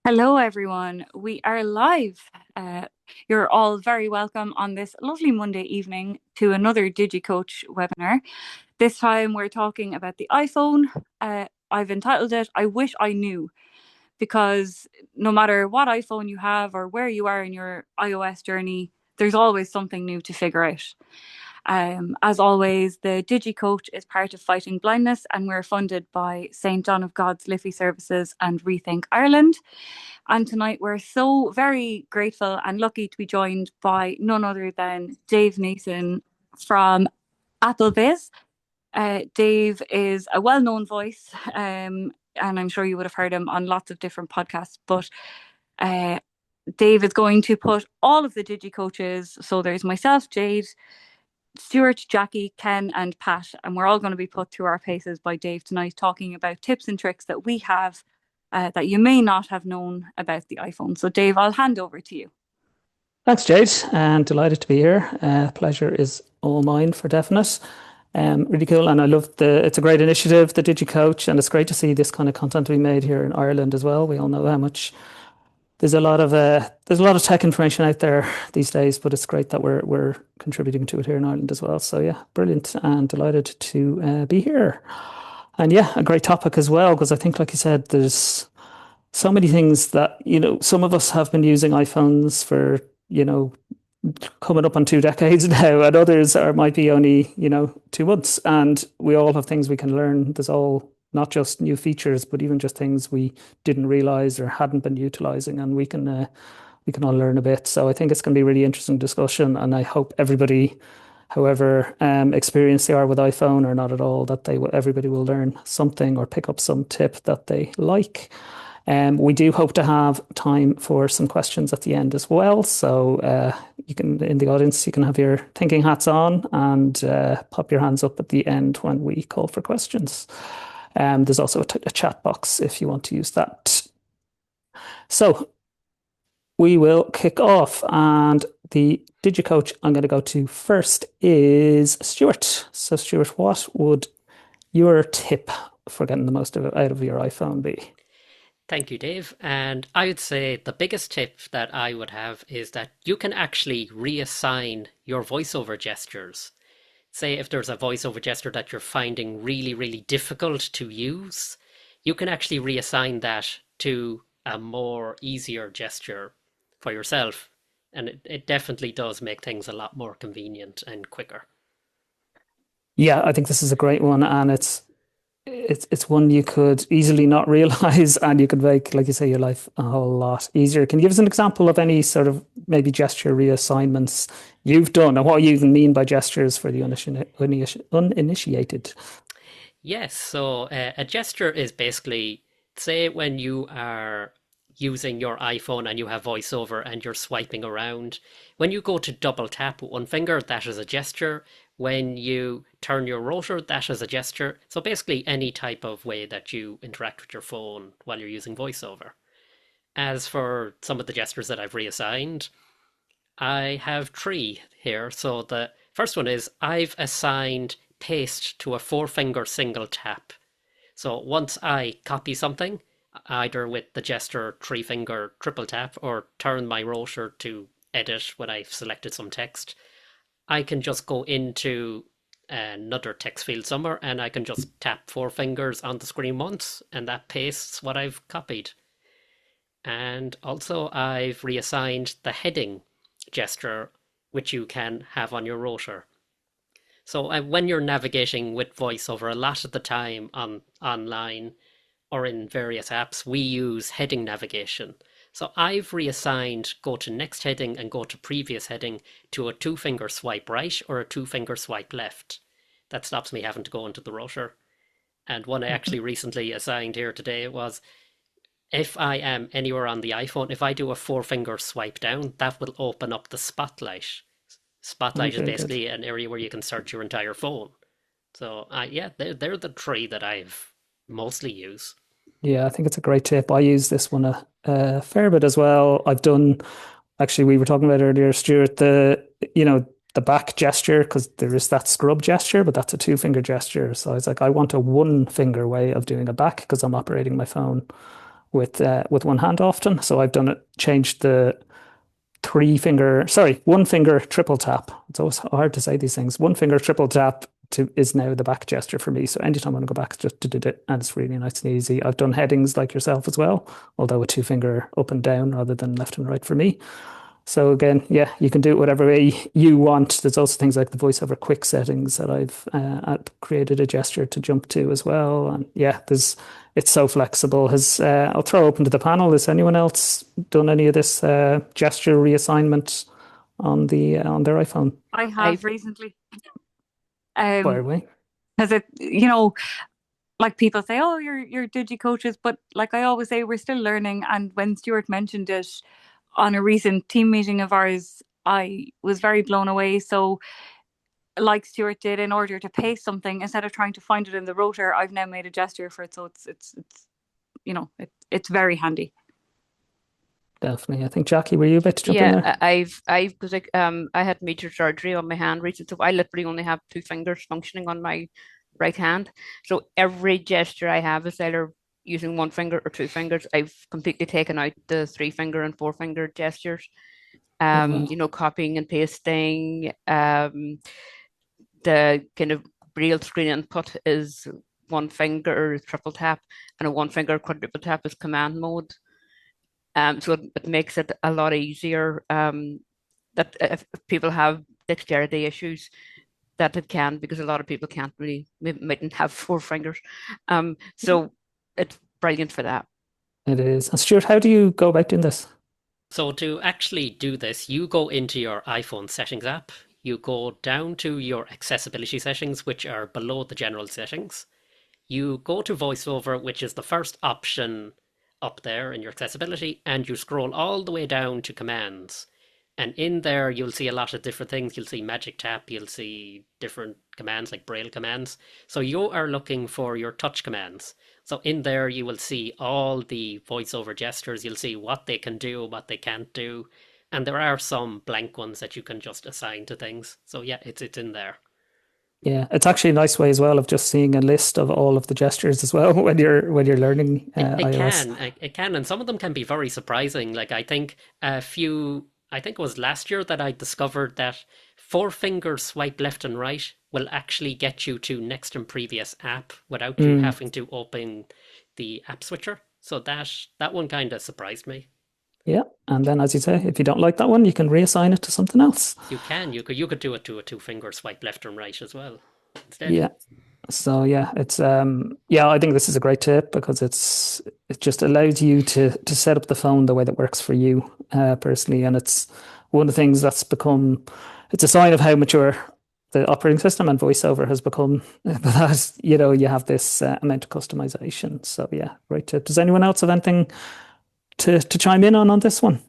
Hello, everyone. We are live. Uh, you're all very welcome on this lovely Monday evening to another DigiCoach webinar. This time we're talking about the iPhone. I've entitled it, I Wish I Knew, because no matter what iPhone you have or where you are in your iOS journey, there's always something new to figure out. As always, the DigiCoach is part of Fighting Blindness, and we're funded by St. John of God's Liffey Services and Rethink Ireland. And tonight we're so very grateful and lucky to be joined by none other than Dave Nason from AppleBiz. Dave is a well-known voice, and I'm sure you would have heard him on lots of different podcasts. But uh, Dave is going to put all of the Digi coaches. So there's myself, Jade, Stuart, Jackie, Ken, and Pat, and we're all going to be put through our paces by Dave tonight, talking about tips and tricks that we have that you may not have known about the iPhone. So, Dave, I'll hand over to you. Thanks, Jade, and delighted to be here. Pleasure is all mine for definite. Really cool, and I love it's a great initiative, the DigiCoach, and it's great to see this kind of content being made here in Ireland as well. We all know how much there's a lot of tech information out there these days, but it's great that we're contributing to it here in Ireland as well. So yeah, brilliant, and delighted to be here. And yeah, a great topic as well, because I think, like you said, there's so many things that, some of us have been using iPhones for, coming up on 2 decades now, and others might be only, 2 months. And we all have things we can learn. There's all not just new features, but even just things we didn't realize or hadn't been utilizing, and we can all learn a bit. So I think it's going to be a really interesting discussion, and I hope everybody, however experienced they are with iPhone or not at all, that everybody will learn something or pick up some tip that they like. We do hope to have time for some questions at the end as well. So you can, in the audience, you can have your thinking hats on and pop your hands up at the end when we call for questions. There's also a chat box if you want to use that. So we will kick off, and the DigiCoach I'm going to go to first is Stuart. So Stuart, what would your tip for getting the most out of your iPhone be? Thank you, Dave. And I would say the biggest tip that I would have is that you can actually reassign your voiceover gestures. Say if there's a voiceover gesture that you're finding really, really difficult to use, you can actually reassign that to a more easier gesture for yourself. And it definitely does make things a lot more convenient and quicker. Yeah, I think this is a great one, and it's one you could easily not realize, and you could make, like you say, your life a whole lot easier. Can you give us an example of any sort of maybe gesture reassignments you've done, and what you even mean by gestures for the uninitiated? Yes, so a gesture is basically, say when you are using your iPhone and you have VoiceOver and you're swiping around, when you go to double tap with one finger, that is a gesture. When you turn your rotor, that is a gesture. So basically any type of way that you interact with your phone while you're using VoiceOver. As for some of the gestures that I've reassigned, I have three here. So the first one is I've assigned paste to a four finger single tap. So once I copy something, either with the gesture three finger triple tap or turn my rotor to edit when I've selected some text, I can just go into another text field somewhere and I can just tap four fingers on the screen once and that pastes what I've copied. And also I've reassigned the heading gesture, which you can have on your rotor. So when you're navigating with VoiceOver, a lot of the time online or in various apps, we use heading navigation. So I've reassigned go to next heading and go to previous heading to a two finger swipe right or a two finger swipe left. That stops me having to go into the rotor. And one I actually recently assigned here today was if I am anywhere on the iPhone, if I do a four finger swipe down, that will open up the spotlight. Oh, Spotlight is very good. basically an area where you can search your entire phone. So yeah, they're the three that I've mostly used. Yeah, I think it's a great tip. I use this one a fair bit as well. I've done, actually, we were talking about earlier, Stuart, the back gesture, because there is that scrub gesture, but that's a two finger gesture. So I was like, I want a one finger way of doing a back because I'm operating my phone with one hand often. So I've done it, changed the one finger triple tap. It's always hard to say these things. One finger triple tap is now the back gesture for me. So anytime I want to go back, just to do it, and it's really nice and easy. I've done headings like yourself as well, although a two finger up and down rather than left and right for me. So again, yeah, you can do it whatever way you want. There's also things like the VoiceOver quick settings that I've created a gesture to jump to as well. And yeah, it's so flexible. I'll throw open to the panel. Has anyone else done any of this gesture reassignment on their iPhone? I have recently. Fire away. Because like people say, oh, you're digi coaches, but like I always say, we're still learning. And when Stuart mentioned it on a recent team meeting of ours, I was very blown away. So, like Stuart did, in order to paste something, instead of trying to find it in the rotor, I've now made a gesture for it. So it's very handy. Definitely. I think Jackie, were you about to jump in there? Because I had major surgery on my hand recently, so I literally only have two fingers functioning on my right hand. So every gesture I have is either using one finger or two fingers. I've completely taken out the 3 finger and 4 finger gestures. Copying and pasting. The kind of braille screen input is one finger triple tap, and a one finger quadruple tap is command mode. So it makes it a lot easier. That if people have dexterity issues, that it can, because a lot of people can't really, mightn't have 4 fingers. So it's brilliant for that. It is. And Stuart, how do you go about doing this? So to actually do this, you go into your iPhone settings app. You go down to your accessibility settings, which are below the general settings. You go to VoiceOver, which is the first option up there in your accessibility, and you scroll all the way down to commands. And in there, you'll see a lot of different things. You'll see Magic Tap, you'll see different commands like Braille commands. So you are looking for your touch commands. So in there, you will see all the VoiceOver gestures. You'll see what they can do, what they can't do. And there are some blank ones that you can just assign to things. So yeah, it's in there. Yeah, it's actually a nice way as well of just seeing a list of all of the gestures as well when you're learning iOS. It can, and some of them can be very surprising. Like I think it was last year that I discovered that 4 finger swipe left and right will actually get you to next and previous app without you having to open the app switcher. So that one kind of surprised me. Yeah, and then as you say, if you don't like that one, you can reassign it to something else. You could do it to a 2 finger swipe left and right as well instead. Yeah. So yeah, it's I think this is a great tip because it just allows you to set up the phone the way that works for you personally, and it's one of the things that's become, it's a sign of how mature the operating system and VoiceOver has become, that you have this amount of customization. So yeah, great tip. Does anyone else have anything to chime in on this one?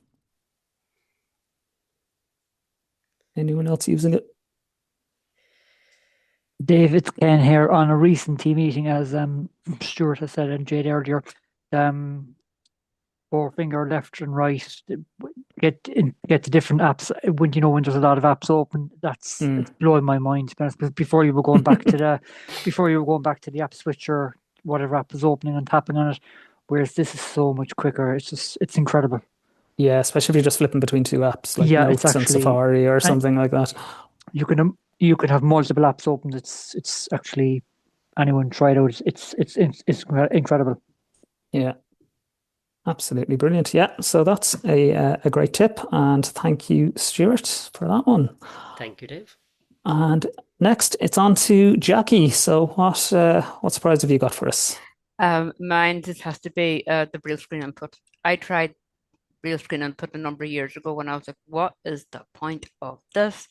Anyone else using it? David Ken here. On a recent team meeting, as Stuart has said and Jade earlier, 4 finger left and right, get the different apps when there's a lot of apps open. It's blowing my mind, to be honest. Before you were going back to the app switcher, whatever app is opening and tapping on it, whereas this is so much quicker. It's incredible. Yeah, especially if you're just flipping between two apps like Notes and Safari or something like that. You can have multiple apps open. It's actually, anyone try it out. It's incredible. Yeah, absolutely brilliant. Yeah, so that's a great tip, and thank you, Stuart, for that one. Thank you, Dave. And next, it's on to Jackie. So what surprise have you got for us? Mine just has to be the braille screen input. I tried braille screen input a number of years ago when I was like, what is the point of this?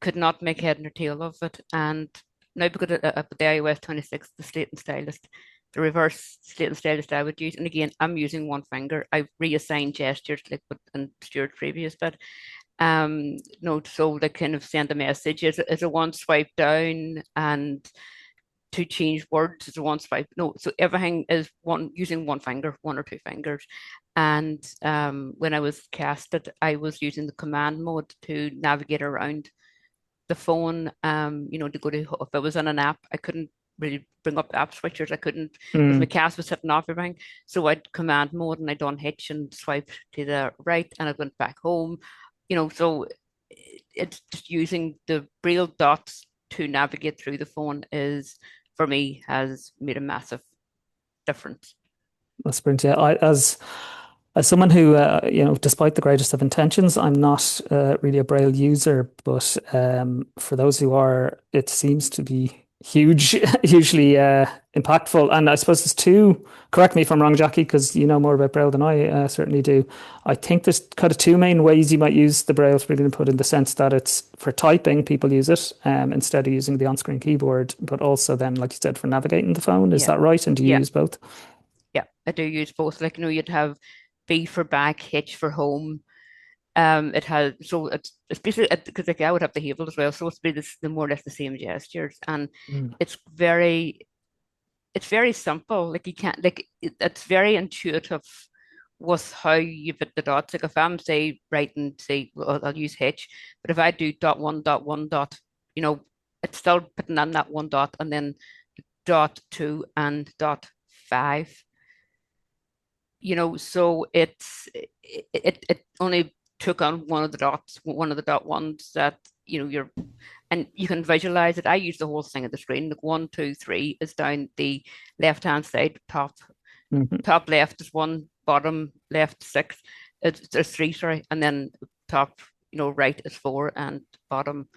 Could not make head nor tail of it. And now, because of the iOS 26, the slate and stylus, the reverse slate and stylus I would use, and again, I'm using one finger. I reassign gestures like in Stuart's previous bit. So they kind of send a message as a one swipe down, and to change words is a one swipe. So everything is using one finger, one or two fingers. And when I was casted, I was using the command mode to navigate around the phone. To go to, if I was on an app, I couldn't really bring up app switchers. I couldn't, because my cast was sitting off everything. So I'd command mode and I'd done hitch and swipe to the right and I went back home. So it's just using the braille dots to navigate through the phone for me, has made a massive difference. That's brilliant. Yeah, as someone who, despite the greatest of intentions, I'm not really a Braille user, but for those who are, it seems to be hugely impactful. And I suppose there's two, correct me if I'm wrong, Jackie, because you know more about Braille than I certainly do. I think there's kind of two main ways you might use the Braille screen input, in the sense that it's for typing, people use it instead of using the on-screen keyboard, but also then, like you said, for navigating the phone. Is that right? And do you use both? Yeah, I do use both. Like, you'd have B for back, H for home. It has, so it's basically, because like I would have the Havel as well, so it's be the more or less the same gestures, and it's very simple. Like, you can't, like, it's very intuitive with how you put the dots. Like, if I'm say writing, say, well, I'll use H, but if I do dot one dot one dot, it's still putting on that one dot and then dot two and dot five. So it only took on one of the dots, one of the dot ones that and you can visualize it. I use the whole thing of the screen. Like 1, 2, 3 is down the left hand side, top left is 1, bottom left 6. There's 3, sorry, and then top right is 4 and bottom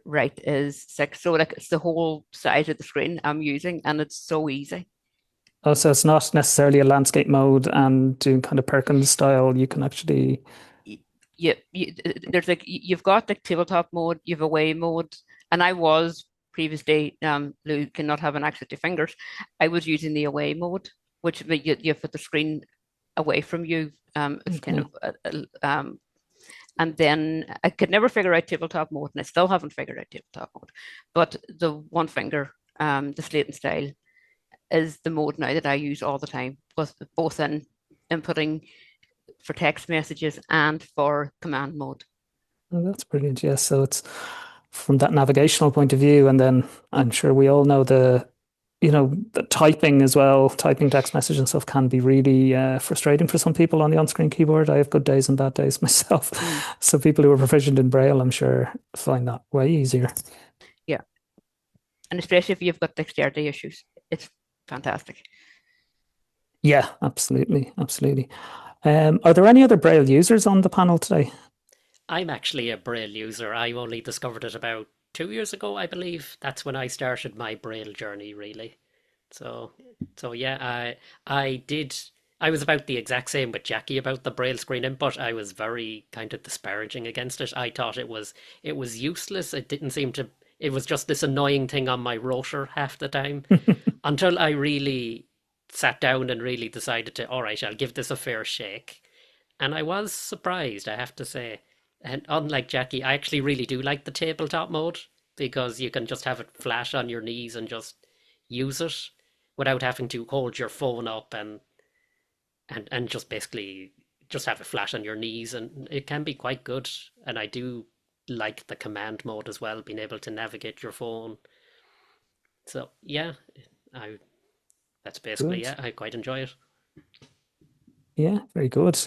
right is 6. So like it's the whole size of the screen I'm using, and it's so easy. Oh, so it's not necessarily a landscape mode and doing kind of Perkins style. You can actually, there's like, you've got the tabletop mode, you've away mode, and I was previously, Lou cannot have an access to fingers. I was using the away mode, which you put the screen away from you. It's kind of and then I could never figure out tabletop mode, and I still haven't figured out tabletop mode. But the one finger, the slate and style, is the mode now that I use all the time, both in inputting for text messages and for command mode. Oh, that's brilliant. Yes, so it's from that navigational point of view, and then I'm sure we all know the typing as well. Typing text message and stuff can be really frustrating for some people on the on-screen keyboard. I have good days and bad days myself. So people who are proficient in Braille, I'm sure, find that way easier. Yeah, and especially if you've got dexterity issues, it's fantastic. Yeah, absolutely. Are there any other Braille users on the panel today? I'm actually a Braille user. I only discovered it about 2 years ago, I believe. That's when I started my Braille journey, really. So yeah, I was about the exact same with Jackie about the Braille screen input. I was very kind of disparaging against it. I thought it was useless. It didn't seem to. It was just this annoying thing on my rotor half the time, until I really sat down and really decided to, all right, I'll give this a fair shake. And I was surprised, I have to say. And unlike Jackie, I actually really do like the tabletop mode, because you can just have it flash on your knees and just use it without having to hold your phone up and just basically just have it flash on your knees, and it can be quite good. And I do like the command mode as well, being able to navigate your phone. So yeah, that's basically Good. I quite enjoy it. Yeah, very good.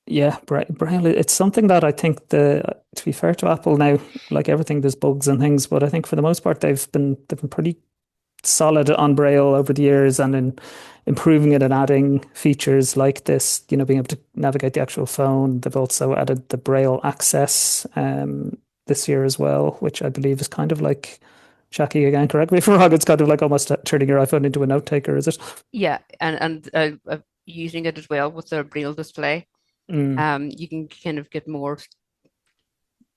Yeah, Braille, it's something that I think, to be fair to Apple now, like everything, there's bugs and things, but I think for the most part they've been pretty solid on Braille over the years, and in improving it and adding features like this, being able to navigate the actual phone. They've also added the Braille access this year as well, which I believe is kind of like, Jackie, again, correct me if I'm wrong, it's kind of like almost turning your iPhone into a note taker, is it? Yeah, and using it as well with the Braille display. You can kind of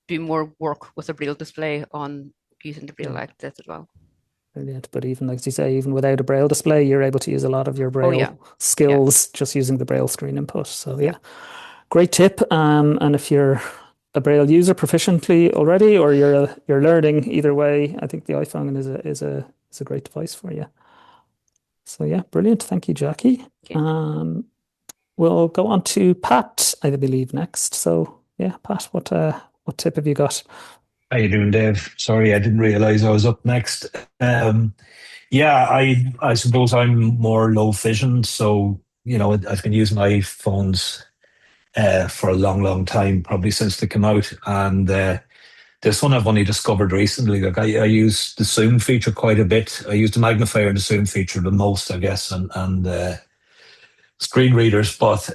do more work with a Braille display on using the Braille access as well. Brilliant. But even, like you say, even without a Braille display, you're able to use a lot of your Braille skills just using the Braille screen input. So yeah, great tip. And if you're a Braille user proficiently already, or you're learning, either way, I think the iPhone is a great device for you. So yeah, brilliant. Thank you, Jackie. Okay. We'll go on to Pat, I believe, next. So yeah, Pat, what tip have you got? How you doing, Dave? Sorry, I didn't realize I was up next. Yeah, I suppose I'm more low vision, so I've been using iPhones for a long, long time, probably since they came out, and this one I've only discovered recently. Like I use the zoom feature quite a bit. I use the magnifier and the zoom feature the most, I guess, and screen readers. But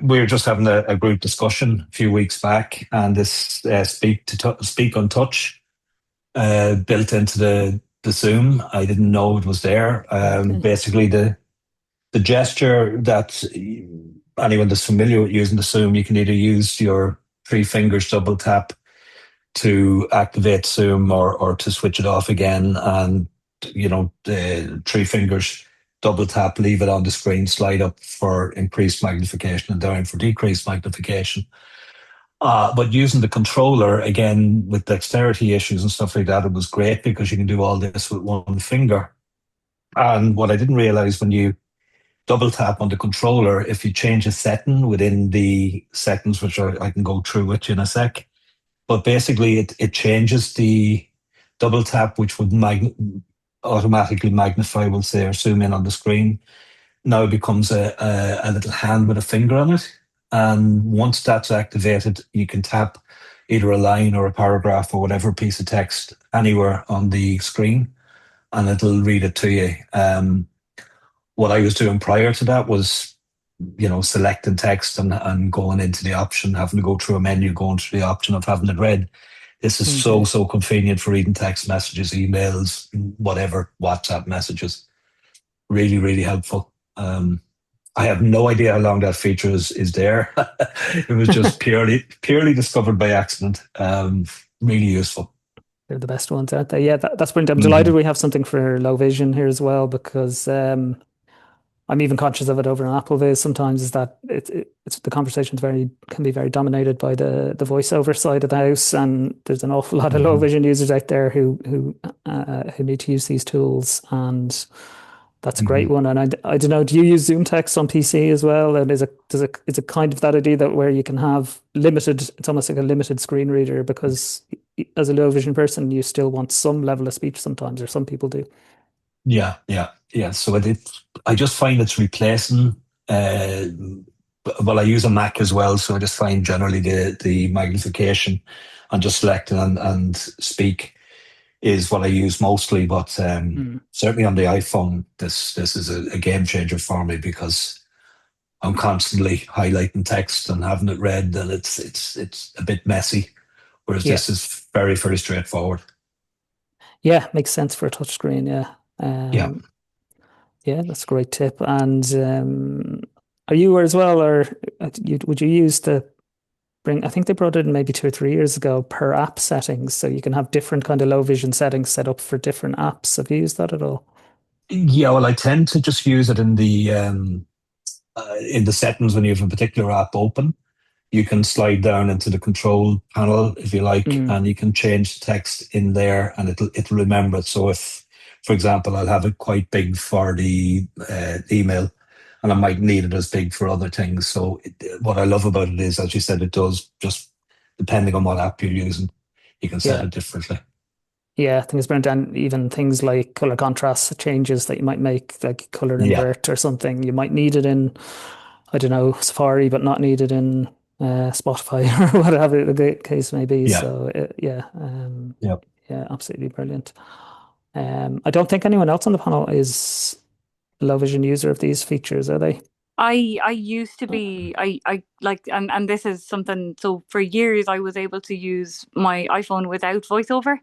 we were just having a group discussion a few weeks back, and this speak on touch built into the Zoom. I didn't know it was there. Okay. Basically, the gesture that anyone that's familiar with using the Zoom, you can either use your three fingers double tap to activate Zoom or to switch it off again, and the three fingers double tap, leave it on the screen, slide up for increased magnification and down for decreased magnification. But using the controller, again, with dexterity issues and stuff like that, it was great because you can do all this with one finger. And what I didn't realize, when you double tap on the controller, if you change a setting within the settings, which I can go through with you in a sec, but basically it changes the double tap, which would automatically magnify, we'll say, or zoom in on the screen. Now it becomes a little hand with a finger on it. And once that's activated, you can tap either a line or a paragraph or whatever piece of text anywhere on the screen, and it'll read it to you. What I was doing prior to that was, selecting text and going into the option, having to go through a menu, going through the option of having it read. This is so convenient for reading text messages, emails, whatever, WhatsApp messages. Really, really helpful. I have no idea how long that feature is there. It was just purely discovered by accident. Really useful. They're the best ones, aren't they? Yeah, that's brilliant. I'm delighted we have something for low vision here as well, because I'm even conscious of it over on Apple Viz sometimes, is that it's the conversations can be very dominated by the VoiceOver side of the house, and there's an awful lot of low vision users out there who need to use these tools, and that's a great one. And I don't know, do you use Zoom text on PC as well? And is it kind of that idea that where you can have limited, it's almost like a limited screen reader, because as a low vision person, you still want some level of speech sometimes, or some people do. Yeah. So I just find it's replacing. Well, I use a Mac as well, so I just find generally the magnification and just selecting and speak is what I use mostly. But certainly on the iPhone, this is a game changer for me, because I'm constantly highlighting text and having it read, and it's a bit messy, whereas this is very, very straightforward. Yeah, makes sense for a touchscreen. Yeah, that's a great tip. And are you as well, or would you use I think they brought it in maybe 2 or 3 years ago, per app settings, so you can have different kind of low vision settings set up for different apps. Have you used that at all? Yeah, well, I tend to just use it in the settings when you have a particular app open. You can slide down into the control panel if you like, and you can change the text in there, and it'll remember it. So if, for example, I'll have it quite big for the email, and I might need it as big for other things. So what I love about it is, as you said, it does, just depending on what app you're using, you can set it differently. Yeah, I think it's brilliant. And even things like color contrast changes that you might make, like color invert or something, you might need it in, I don't know, Safari, but not need it in Spotify or whatever the case may be. Yeah. So absolutely brilliant. I don't think anyone else on the panel is a low vision user of these features, are they? I used to be. I like, and this is something. So for years I was able to use my iPhone without VoiceOver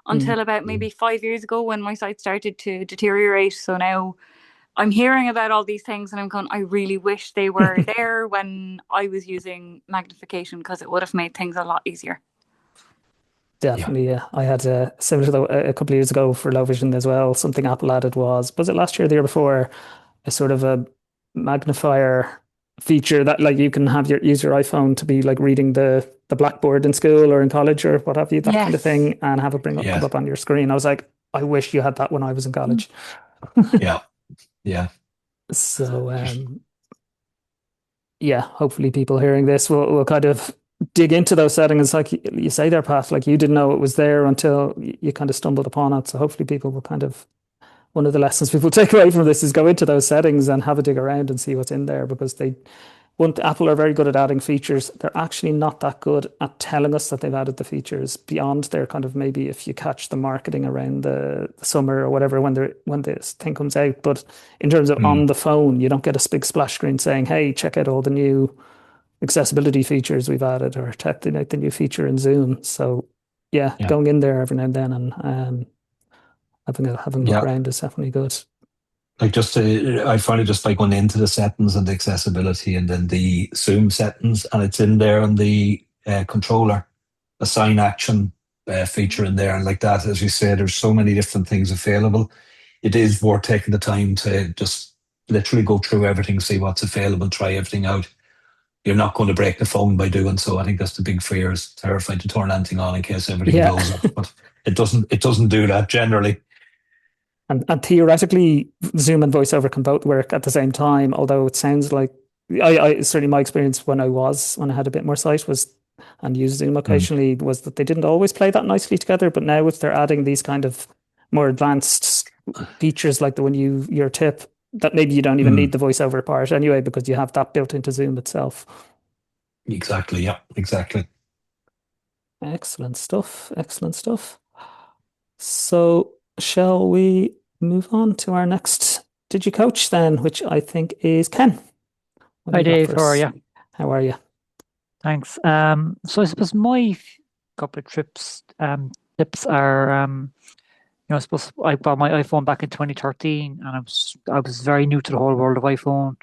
until about maybe 5 years ago, when my sight started to deteriorate. So now I'm hearing about all these things and I'm going, I really wish they were there when I was using magnification, because it would have made things a lot easier. Definitely, yeah. I had similar to a couple of years ago for low vision as well. Something Apple added was it last year or the year before, a sort of a magnifier feature that, like, you can use your iPhone to be like reading the blackboard in school or in college or what have you, that kind of thing, and have it come up on your screen. I was like, I wish you had that when I was in college. Yeah. So hopefully people hearing this will kind of dig into those settings, like you say there, Pat, like you didn't know it was there until you kind of stumbled upon it. So hopefully people will kind of, one of the lessons people take away from this is go into those settings and have a dig around and see what's in there, because Apple are very good at adding features. They're actually not that good at telling us that they've added the features beyond their kind of, maybe if you catch the marketing around the summer or whatever when this thing comes out. But in terms of on the phone, you don't get a big splash screen saying, "Hey, check out all the new accessibility features we've added," or check out the new feature in Zoom. So yeah, going in there every now and then and having a look around is definitely good. Like I finally just like went into the settings and the accessibility and then the Zoom settings, and it's in there on the controller, assign action feature in there. And like that, as you say, there's so many different things available. It is worth taking the time to just literally go through everything, see what's available, try everything out. You're not going to break the phone by doing so. I think that's the big fear, is terrified to turn anything on in case everything blows up. But it doesn't do that generally. And theoretically, Zoom and VoiceOver can both work at the same time, although it sounds like, I certainly my experience when I had a bit more sight and used Zoom occasionally was that they didn't always play that nicely together. But now if they're adding these kind of more advanced features like the one your tip, that maybe you don't even need the VoiceOver part anyway, because you have that built into Zoom itself. Exactly. Yeah, exactly. Excellent stuff. Excellent stuff. So shall we move on to our next DigiCoach then, which I think is Ken? Hi Dave, how are you? How are you? Thanks. So I suppose my couple of tips are, I suppose I bought my iPhone back in 2013, and I was very new to the whole world of iPhone,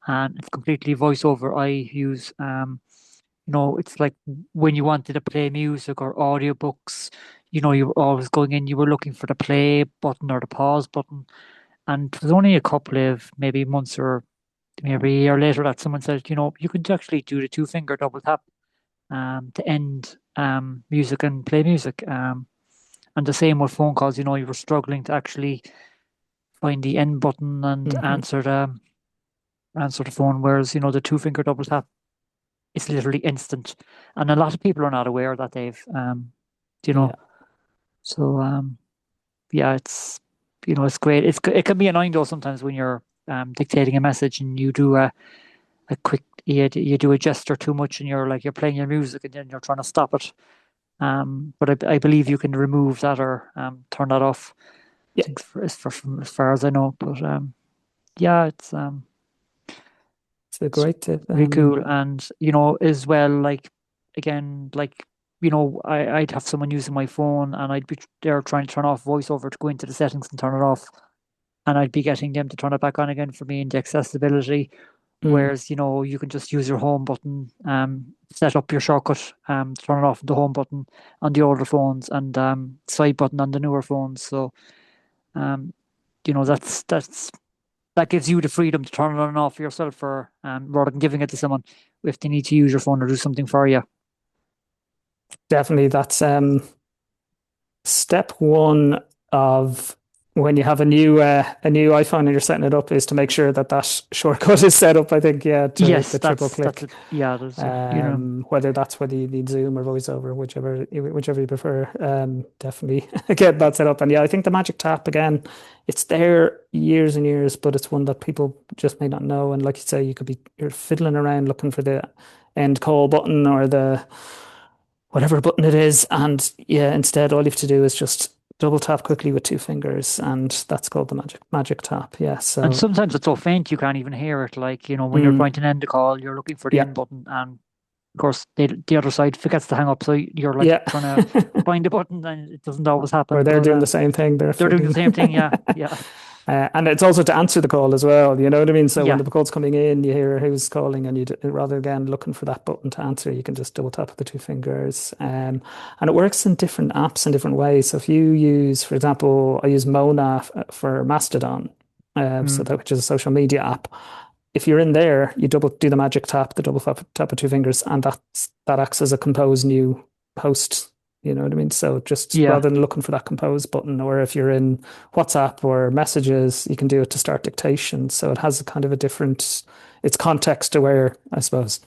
and it's completely VoiceOver I use. It's like when you wanted to play music or audiobooks, you were always going in, you were looking for the play button or the pause button. And it was only a couple of maybe months or maybe a year later that someone said, you could actually do the 2-finger double tap to end music and play music. And the same with phone calls, you were struggling to actually find the end button and answer the phone, whereas, the 2-finger double tap is literally instant. And a lot of people are not aware of that, Dave. So it's it's great. It can be annoying though sometimes when you're dictating a message and you do a quick you do a gesture too much and you're playing your music and then you're trying to stop it. But I believe you can remove that or turn that off. Yeah. I think as far as I know. But it's a great tip. Very cool. And as well, I'd have someone using my phone and I'd be there trying to turn off VoiceOver to go into the settings and turn it off, and I'd be getting them to turn it back on again for me in the accessibility. Whereas you can just use your home button, set up your shortcut, turn it off the home button on the older phones and side button on the newer phones. So that gives you the freedom to turn it on and off for yourself, for rather than giving it to someone if they need to use your phone or do something for you. Definitely, that's step one of when you have a new iPhone and you're setting it up, is to make sure that shortcut is set up. I think, yes, the triple click. Whether you need Zoom or VoiceOver, whichever you prefer. Definitely get that set up. And I think the Magic Tap, again, it's there years and years, but it's one that people just may not know. And like you say, you're fiddling around looking for the end call button or the whatever button it is, and instead all you have to do is just double tap quickly with 2 fingers, and that's called the magic tap. And sometimes it's so faint you can't even hear it. When you're trying to end the call, you're looking for the end button, and of course the other side forgets to hang up, so you're trying to find the button, and it doesn't always happen. Or they're doing the same thing. They're doing the same thing. Yeah. And it's also to answer the call as well, you know what I mean? So when the call's coming in, you hear who's calling, and rather than looking for that button to answer, you can just double tap with the 2 fingers. And it works in different apps in different ways. So if you use, for example, I use Mona for Mastodon, which is a social media app. If you're in there, you do the magic tap, the double tap with 2 fingers, and that acts as a compose new post. You know what I mean? So just rather than looking for that compose button, or if you're in WhatsApp or messages, you can do it to start dictation. So it has a kind of it's context aware, I suppose.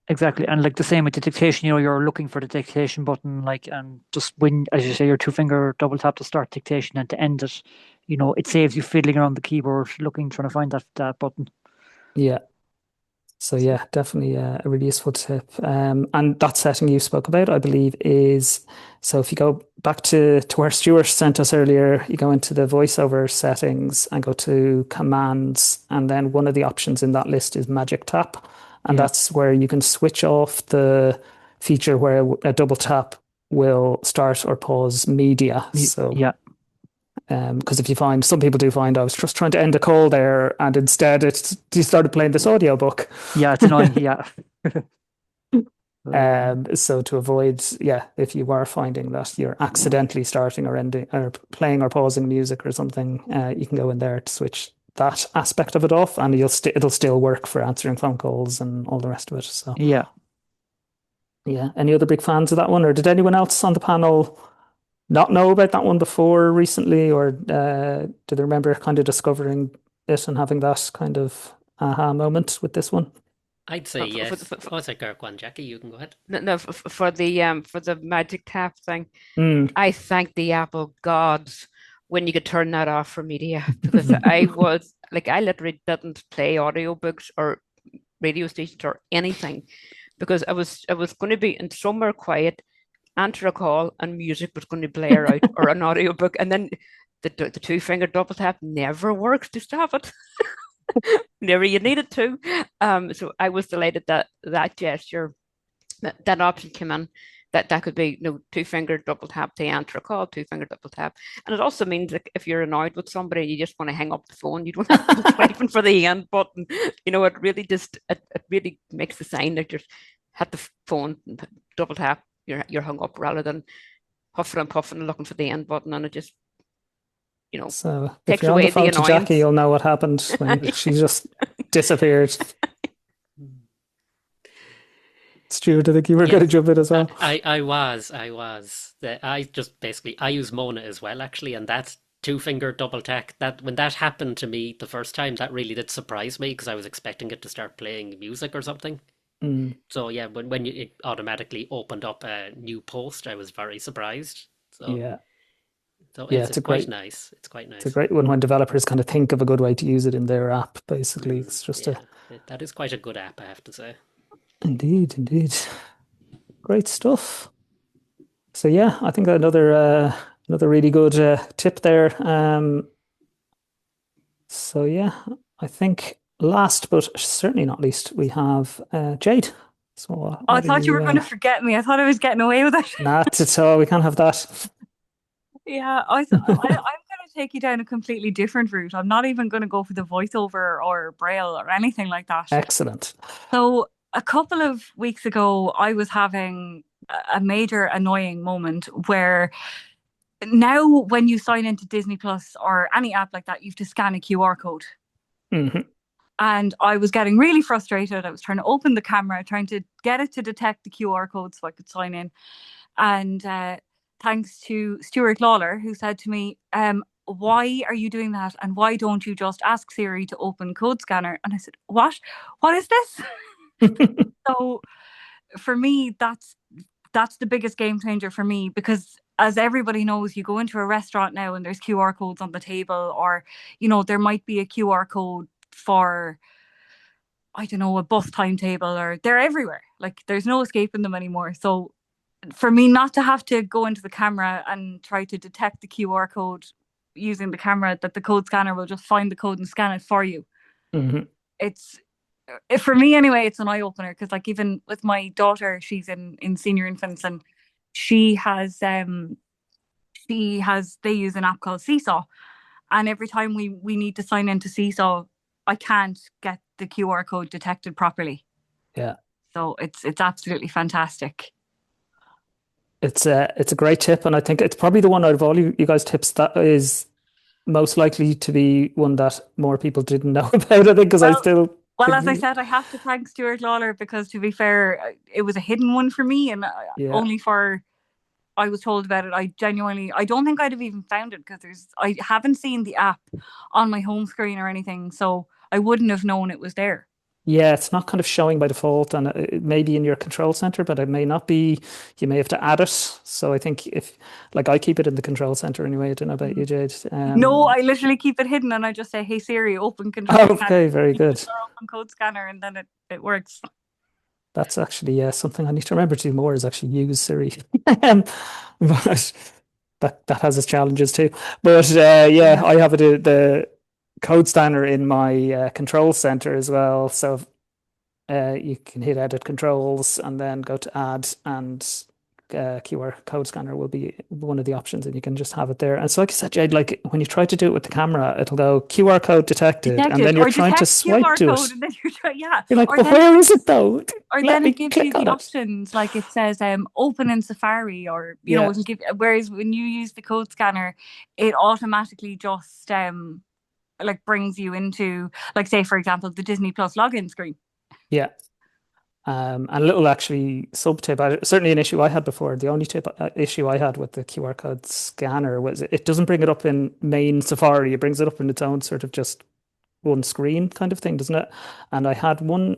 Exactly, and like the same with the dictation, you're looking for the dictation button, like, and just when, as you say, your two finger double tap to start dictation and to end it, it saves you fiddling around the keyboard trying to find that button. Yeah. So yeah, definitely a really useful tip. And that setting you spoke about, I believe, is so if you go back to where Stuart sent us earlier, you go into the VoiceOver settings and go to commands, and then one of the options in that list is magic tap, and that's where you can switch off the feature where a double tap will start or pause media. So Yeah. because if you find, some people do find, I was just trying to end a call there and instead you started playing this audiobook. Yeah, it's annoying. Yeah. So to avoid, if you are finding that you're accidentally starting or ending or playing or pausing music or something, you can go in there to switch that aspect of it off, and it'll still work for answering phone calls and all the rest of it. So Yeah. Any other big fans of that one, or did anyone else on the panel not know about that one before recently, or do they remember kind of discovering it and having that kind of aha moment with this one? I'd say yes. Oh, it's like go on, Jackie. You can go ahead. No, for the magic tap thing, Mm. I thank the Apple gods when you could turn that off for media, because I was like, I literally didn't play audiobooks or radio stations or anything, because I was going to be in somewhere quiet, answer a call, and music was going to blare out, or an audiobook, and then the two finger double tap never works to stop it. Never you need it to. So I was delighted that gesture, that option came in. That could be two finger double tap to answer a call, two finger double tap, and it also means that if you're annoyed with somebody, you just want to hang up the phone. You don't have to be swiping for the end button. It really it really makes the sign that you're at the phone, double tap, you're hung up, rather than huffing and puffing and looking for the end button, and it just So if takes you're on the away the phone to annoyance. Jackie, you'll know what happened when she just disappeared. Stuart, I think you were going to jump in as well. I was. I just basically, I use Mona as well, actually, and that two finger double tap, that when that happened to me the first time, that really did surprise me, because I was expecting it to start playing music or something. So yeah, when it automatically opened up a new post, I was very surprised. So it's quite nice. It's quite nice. It's a great one when developers kind of think of a good way to use it in their app. Basically, it's just that is quite a good app, I have to say. Indeed, great stuff. So yeah, I think another really good tip there. So yeah, I think last but certainly not least, we have Jade. So I thought you were going to forget me. I thought I was getting away with it. Not at all. We can't have that. Yeah, I'm going to take you down a completely different route. I'm not even going to go for the VoiceOver or Braille or anything like that. Excellent. So a couple of weeks ago, I was having a major annoying moment where now when you sign into Disney Plus or any app like that, you have to scan a QR code. Mm-hmm. And I was getting really frustrated. I was trying to open the camera, trying to get it to detect the QR code so I could sign in. And thanks to Stuart Lawler, who said to me, why are you doing that? And why don't you just ask Siri to open Code Scanner? And I said, what? What is this? So for me, that's the biggest game changer for me, because as everybody knows, you go into a restaurant now and there's QR codes on the table, or, there might be a QR code for, I don't know, a bus timetable, or they're everywhere. Like there's no escaping them anymore. So for me not to have to go into the camera and try to detect the QR code using the camera, that the code scanner will just find the code and scan it for you. Mm-hmm. For me anyway, it's an eye-opener, because like even with my daughter, she's in senior infants, and they use an app called Seesaw, and every time we need to sign into Seesaw, I can't get the QR code detected properly. Yeah. So it's absolutely fantastic. It's a great tip, and I think it's probably the one out of all you guys' tips that is most likely to be one that more people didn't know about. I think because Well, as I said, I have to thank Stuart Lawler, because to be fair, it was a hidden one for me, and only for I was told about it. I don't think I'd have even found it, because I haven't seen the app on my home screen or anything, so I wouldn't have known it was there. Yeah, it's not kind of showing by default, and it may be in your control center, but it may not be. You may have to add it. So I think if, like, I keep it in the control center anyway. I don't know about you, Jade. No, I literally keep it hidden and I just say, "Hey Siri, open control scanner." Okay, very good. Or open code scanner, and then it works. That's actually something I need to remember to do more is actually use Siri. But that has its challenges too. But yeah, I have the code scanner in my control center as well. So you can hit edit controls and then go to add, and QR code scanner will be one of the options, and you can just have it there. And so, like I said, Jade, like when you try to do it with the camera, it'll go QR code detected, and then you're trying to swipe to it. And then you're You're like, but where is it though? Or then it gives you the options, like it says open in Safari, or you know, it'll give. Whereas when you use the code scanner, it automatically just like brings you into, like, say for example, the Disney Plus login screen. Yeah. And a little actually sub tip, certainly an issue I had before. The only issue I had with the QR code scanner was it doesn't bring it up in main Safari. It brings it up in its own sort of just one screen kind of thing, doesn't it? And I had one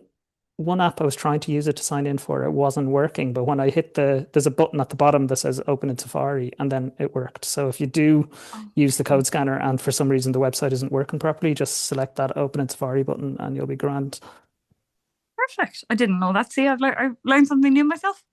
app I was trying to use it to sign in for. It wasn't working, but when I hit there's a button at the bottom that says open in Safari, and then it worked. So if you do use the code scanner and for some reason the website isn't working properly, just select that open in Safari button and you'll be grand. Perfect. I didn't know that. See, I've learned something new myself.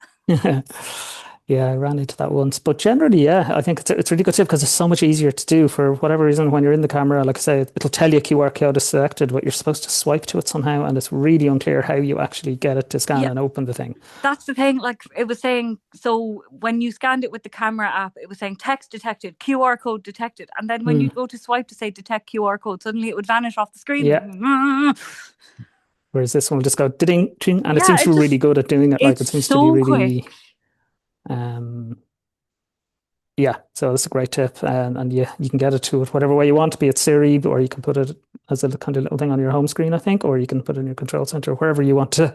Yeah, I ran into that once. But generally, yeah, I think it's a really good tip because it's so much easier to do for whatever reason. When you're in the camera, like I say, it'll tell you QR code is selected, but you're supposed to swipe to it somehow, and it's really unclear how you actually get it to scan and open the thing. That's the thing. Like it was saying, so when you scanned it with the camera app, it was saying text detected, QR code detected. And then when you go to swipe to say detect QR code, suddenly it would vanish off the screen. Yeah. Whereas this one will just go ding, ding, and it seems to be really good at doing it. Like it seems to be really quick. Yeah, so it's a great tip, and yeah, you can get it to it whatever way you want, be it Siri, or you can put it as a kind of little thing on your home screen, I think, or you can put it in your control center, wherever you want to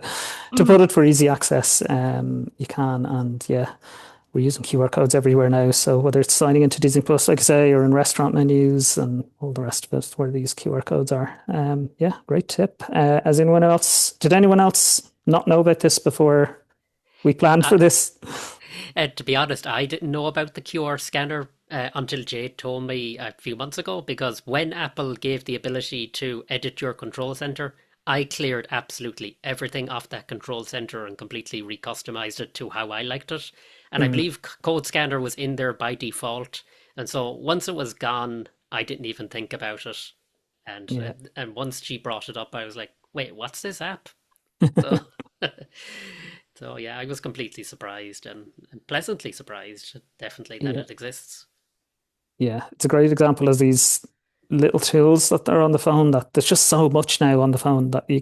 put it for easy access. You can, and yeah, we're using QR codes everywhere now. So whether it's signing into Disney Plus, like I say, or in restaurant menus and all the rest of it, where these QR codes are. Yeah, great tip. Did anyone else not know about this before we planned for this? To be honest, I didn't know about the QR scanner until Jade told me a few months ago, because when Apple gave the ability to edit your control center, I cleared absolutely everything off that control center and completely recustomized it to how I liked it. And I believe Code Scanner was in there by default. And so once it was gone, I didn't even think about it. And once she brought it up, I was like, wait, what's this app? So, so yeah, I was completely surprised and pleasantly surprised, definitely, that it exists. Yeah, it's a great example of these little tools that are on the phone, that there's just so much now on the phone that you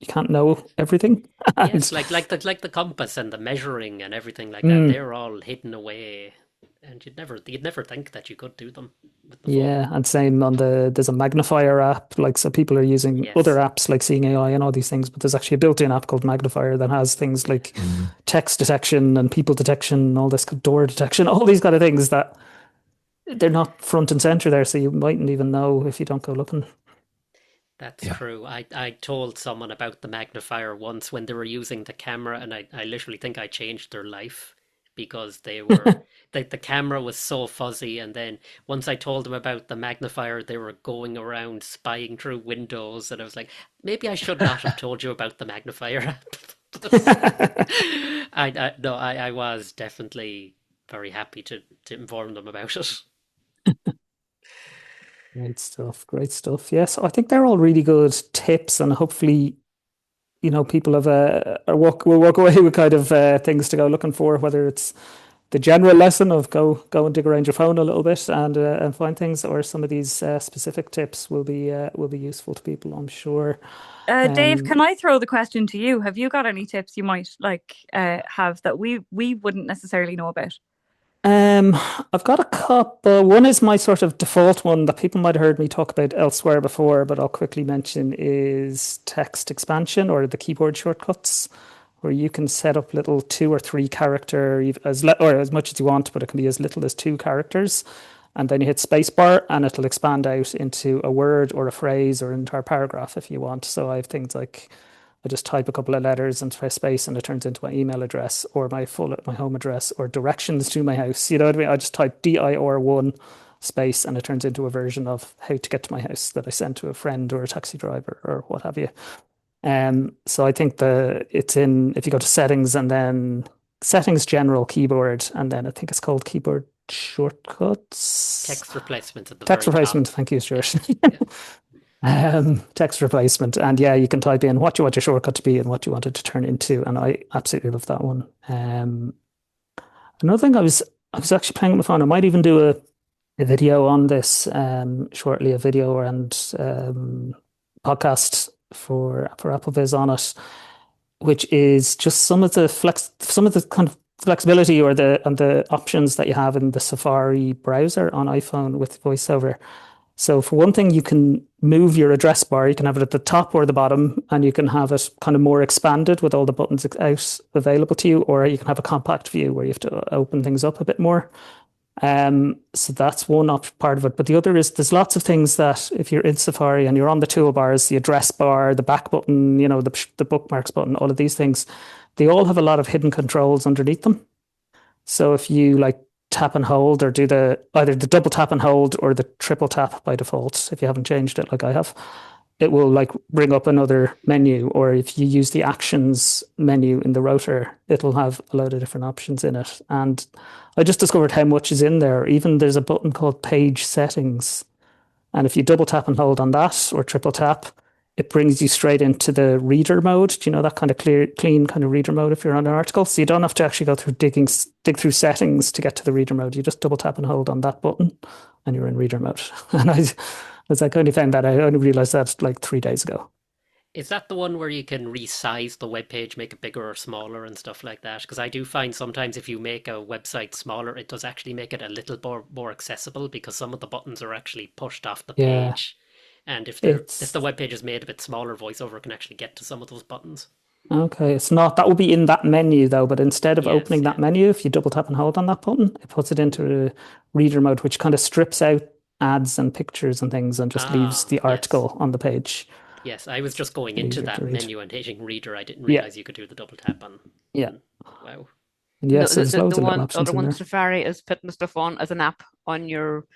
can't know everything. Yes, like the compass and the measuring and everything like that, they're all hidden away, and you'd never think that you could do them with the phone. Yeah, and same on there's a magnifier app, like, so people are using other apps like Seeing AI and all these things, but there's actually a built-in app called Magnifier that has things like text detection and people detection, all this door detection, all these kind of things that they're not front and center there, so you mightn't even know if you don't go looking. That's true. I told someone about the magnifier once when they were using the camera, and I literally think I changed their life, because they were the camera was so fuzzy, and then once I told them about the magnifier, they were going around spying through windows, and I was like, maybe I should not have told you about the magnifier app. I was definitely very happy to inform them about it. Great stuff. Yes, I think they're all really good tips, and hopefully, people have will walk away with kind of things to go looking for, whether it's the general lesson of go and dig around your phone a little bit and find things, or some of these specific tips will be useful to people, I'm sure. Dave, can I throw the question to you? Have you got any tips you might have that we wouldn't necessarily know about? I've got a couple. One is my sort of default one that people might have heard me talk about elsewhere before, but I'll quickly mention, is text expansion, or the keyboard shortcuts, where you can set up little 2 or 3 character, or as much as you want, but it can be as little as 2 characters. And then you hit spacebar and it'll expand out into a word or a phrase or an entire paragraph if you want. So I have things like I just type a couple of letters and press space, and it turns into my email address or my home address or directions to my house. You know what I mean? I just type DIR1 space, and it turns into a version of how to get to my house that I send to a friend or a taxi driver or what have you. So I think it's in, if you go to settings and then settings, general, keyboard, and then I think it's called keyboard shortcuts. Text replacement at the Text very replacement. top. Thank you, Stuart. Yeah. Text replacement, and yeah, you can type in what you want your shortcut to be and what you want it to turn into, and I absolutely love that one. Another thing, I was actually playing with my phone. I might even do a video on this shortly, a video and podcast for Apple Viz on it, which is just some of the kind of flexibility or the options that you have in the Safari browser on iPhone with VoiceOver. So for one thing, you can move your address bar. You can have it at the top or the bottom, and you can have it kind of more expanded with all the buttons out available to you, or you can have a compact view where you have to open things up a bit more. So that's one part of it. But the other is there's lots of things that if you're in Safari and you're on the toolbars, the address bar, the back button, the bookmarks button, all of these things, they all have a lot of hidden controls underneath them. So if you like tap and hold or do either the double tap and hold or the triple tap by default, if you haven't changed it like I have, it will like bring up another menu. Or if you use the actions menu in the router, it'll have a load of different options in it. And I just discovered how much is in there. Even there's a button called page settings. And if you double tap and hold on that or triple tap, it brings you straight into the reader mode. Do you know that kind of clean kind of reader mode if you're on an article? So you don't have to actually go through dig through settings to get to the reader mode. You just double tap and hold on that button and you're in reader mode. And I only found that, I only realized that like 3 days ago. Is that the one where you can resize the web page, make it bigger or smaller and stuff like that? Because I do find sometimes if you make a website smaller, it does actually make it a little more accessible because some of the buttons are actually pushed off the page. And if the web page is made a bit smaller, VoiceOver can actually get to some of those buttons. Okay, it's not, that will be in that menu though, but instead of opening that menu, if you double tap and hold on that button, it puts it into a reader mode, which kind of strips out ads and pictures and things and just leaves the article on the page. Yes, I was just going into that menu and hitting reader. I didn't realize you could do the double tap on. Yeah. Wow. Yes, the, there's loads the of one, options other in one, there. Safari is putting the stuff on as an app on your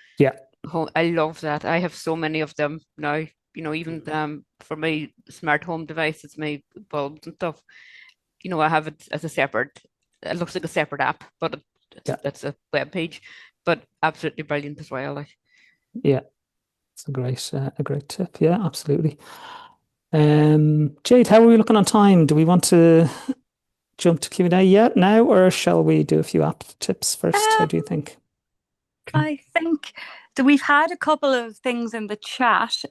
home. I love that. I have so many of them now. Even for my smart home device, it's my bulbs and stuff. I have it as a separate. It looks like a separate app, but that's a web page. But absolutely brilliant as well. Yeah, it's a great tip. Yeah, absolutely. Jade, how are we looking on time? Do we want to jump to Q&A yet now, or shall we do a few app tips first? How do you think? I think that we've had a couple of things in the chat.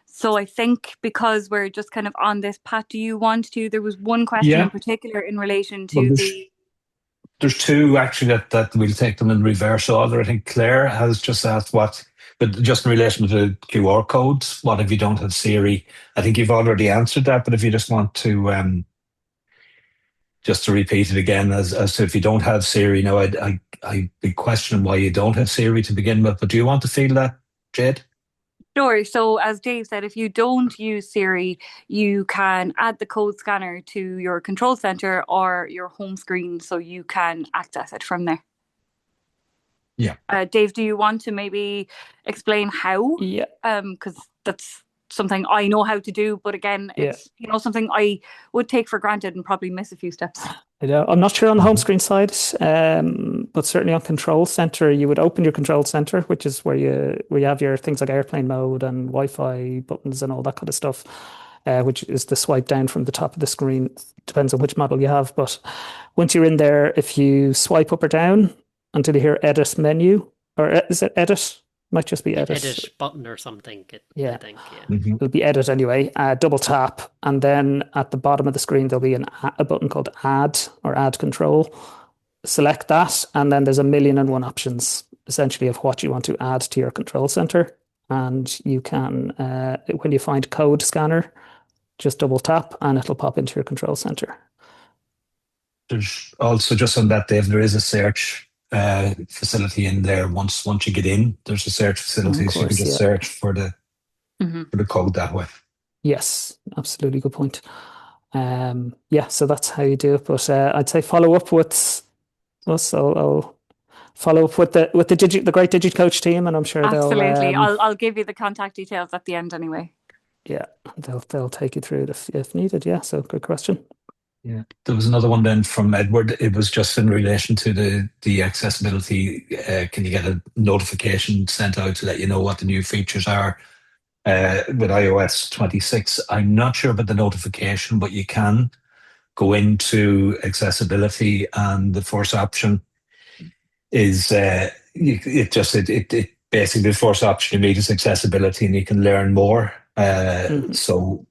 So I think because we're just kind of on this, Pat, do you want to? There was one question in particular in relation to There's two actually that we'll take them in reverse order. I think Claire has just asked but just in relation to the QR codes, what if you don't have Siri? I think you've already answered that, but if you just want to just to repeat it again, as to if you don't have Siri, now I'd be questioning why you don't have Siri to begin with, but do you want to feel that, Jade? Sure. So as Dave said, if you don't use Siri, you can add the code scanner to your control center or your home screen so you can access it from there. Yeah. Dave, do you want to maybe explain how? Yeah. Because that's something I know how to do, but again, it's something I would take for granted and probably miss a few steps. I'm not sure on the home screen side, but certainly on control center, you would open your control center, which is where you have your things like airplane mode and Wi-Fi buttons and all that kind of stuff, which is the swipe down from the top of the screen. Depends on which model you have, but once you're in there, if you swipe up or down until you hear edit menu, or is it edit? Might just be edit. Edit button or something. I think, It'll be edit anyway. Double tap, and then at the bottom of the screen there'll be a button called add or add control. Select that, and then there's 1,000,001 options essentially of what you want to add to your control center. And you can, when you find code scanner, just double tap, and it'll pop into your control center. There's also, just on that, Dave, there is a search facility in there. Once you get in, there's a search facility, so you can just search for the code that way. Yes, absolutely good point. Yeah, so that's how you do it. But I'd say follow up with us. I'll follow up with the great DigiCoach team, and I'm sure Absolutely. they'll I'll give you the contact details at the end anyway. yeah, they'll take you through it if needed. Yeah, so good question. Yeah. There was another one then from Edward. It was just in relation to the accessibility. Can you get a notification sent out to let you know what the new features are with iOS 26? I'm not sure about the notification, but you can go into accessibility, and the first option is it basically the first option you meet is accessibility, and you can learn more. So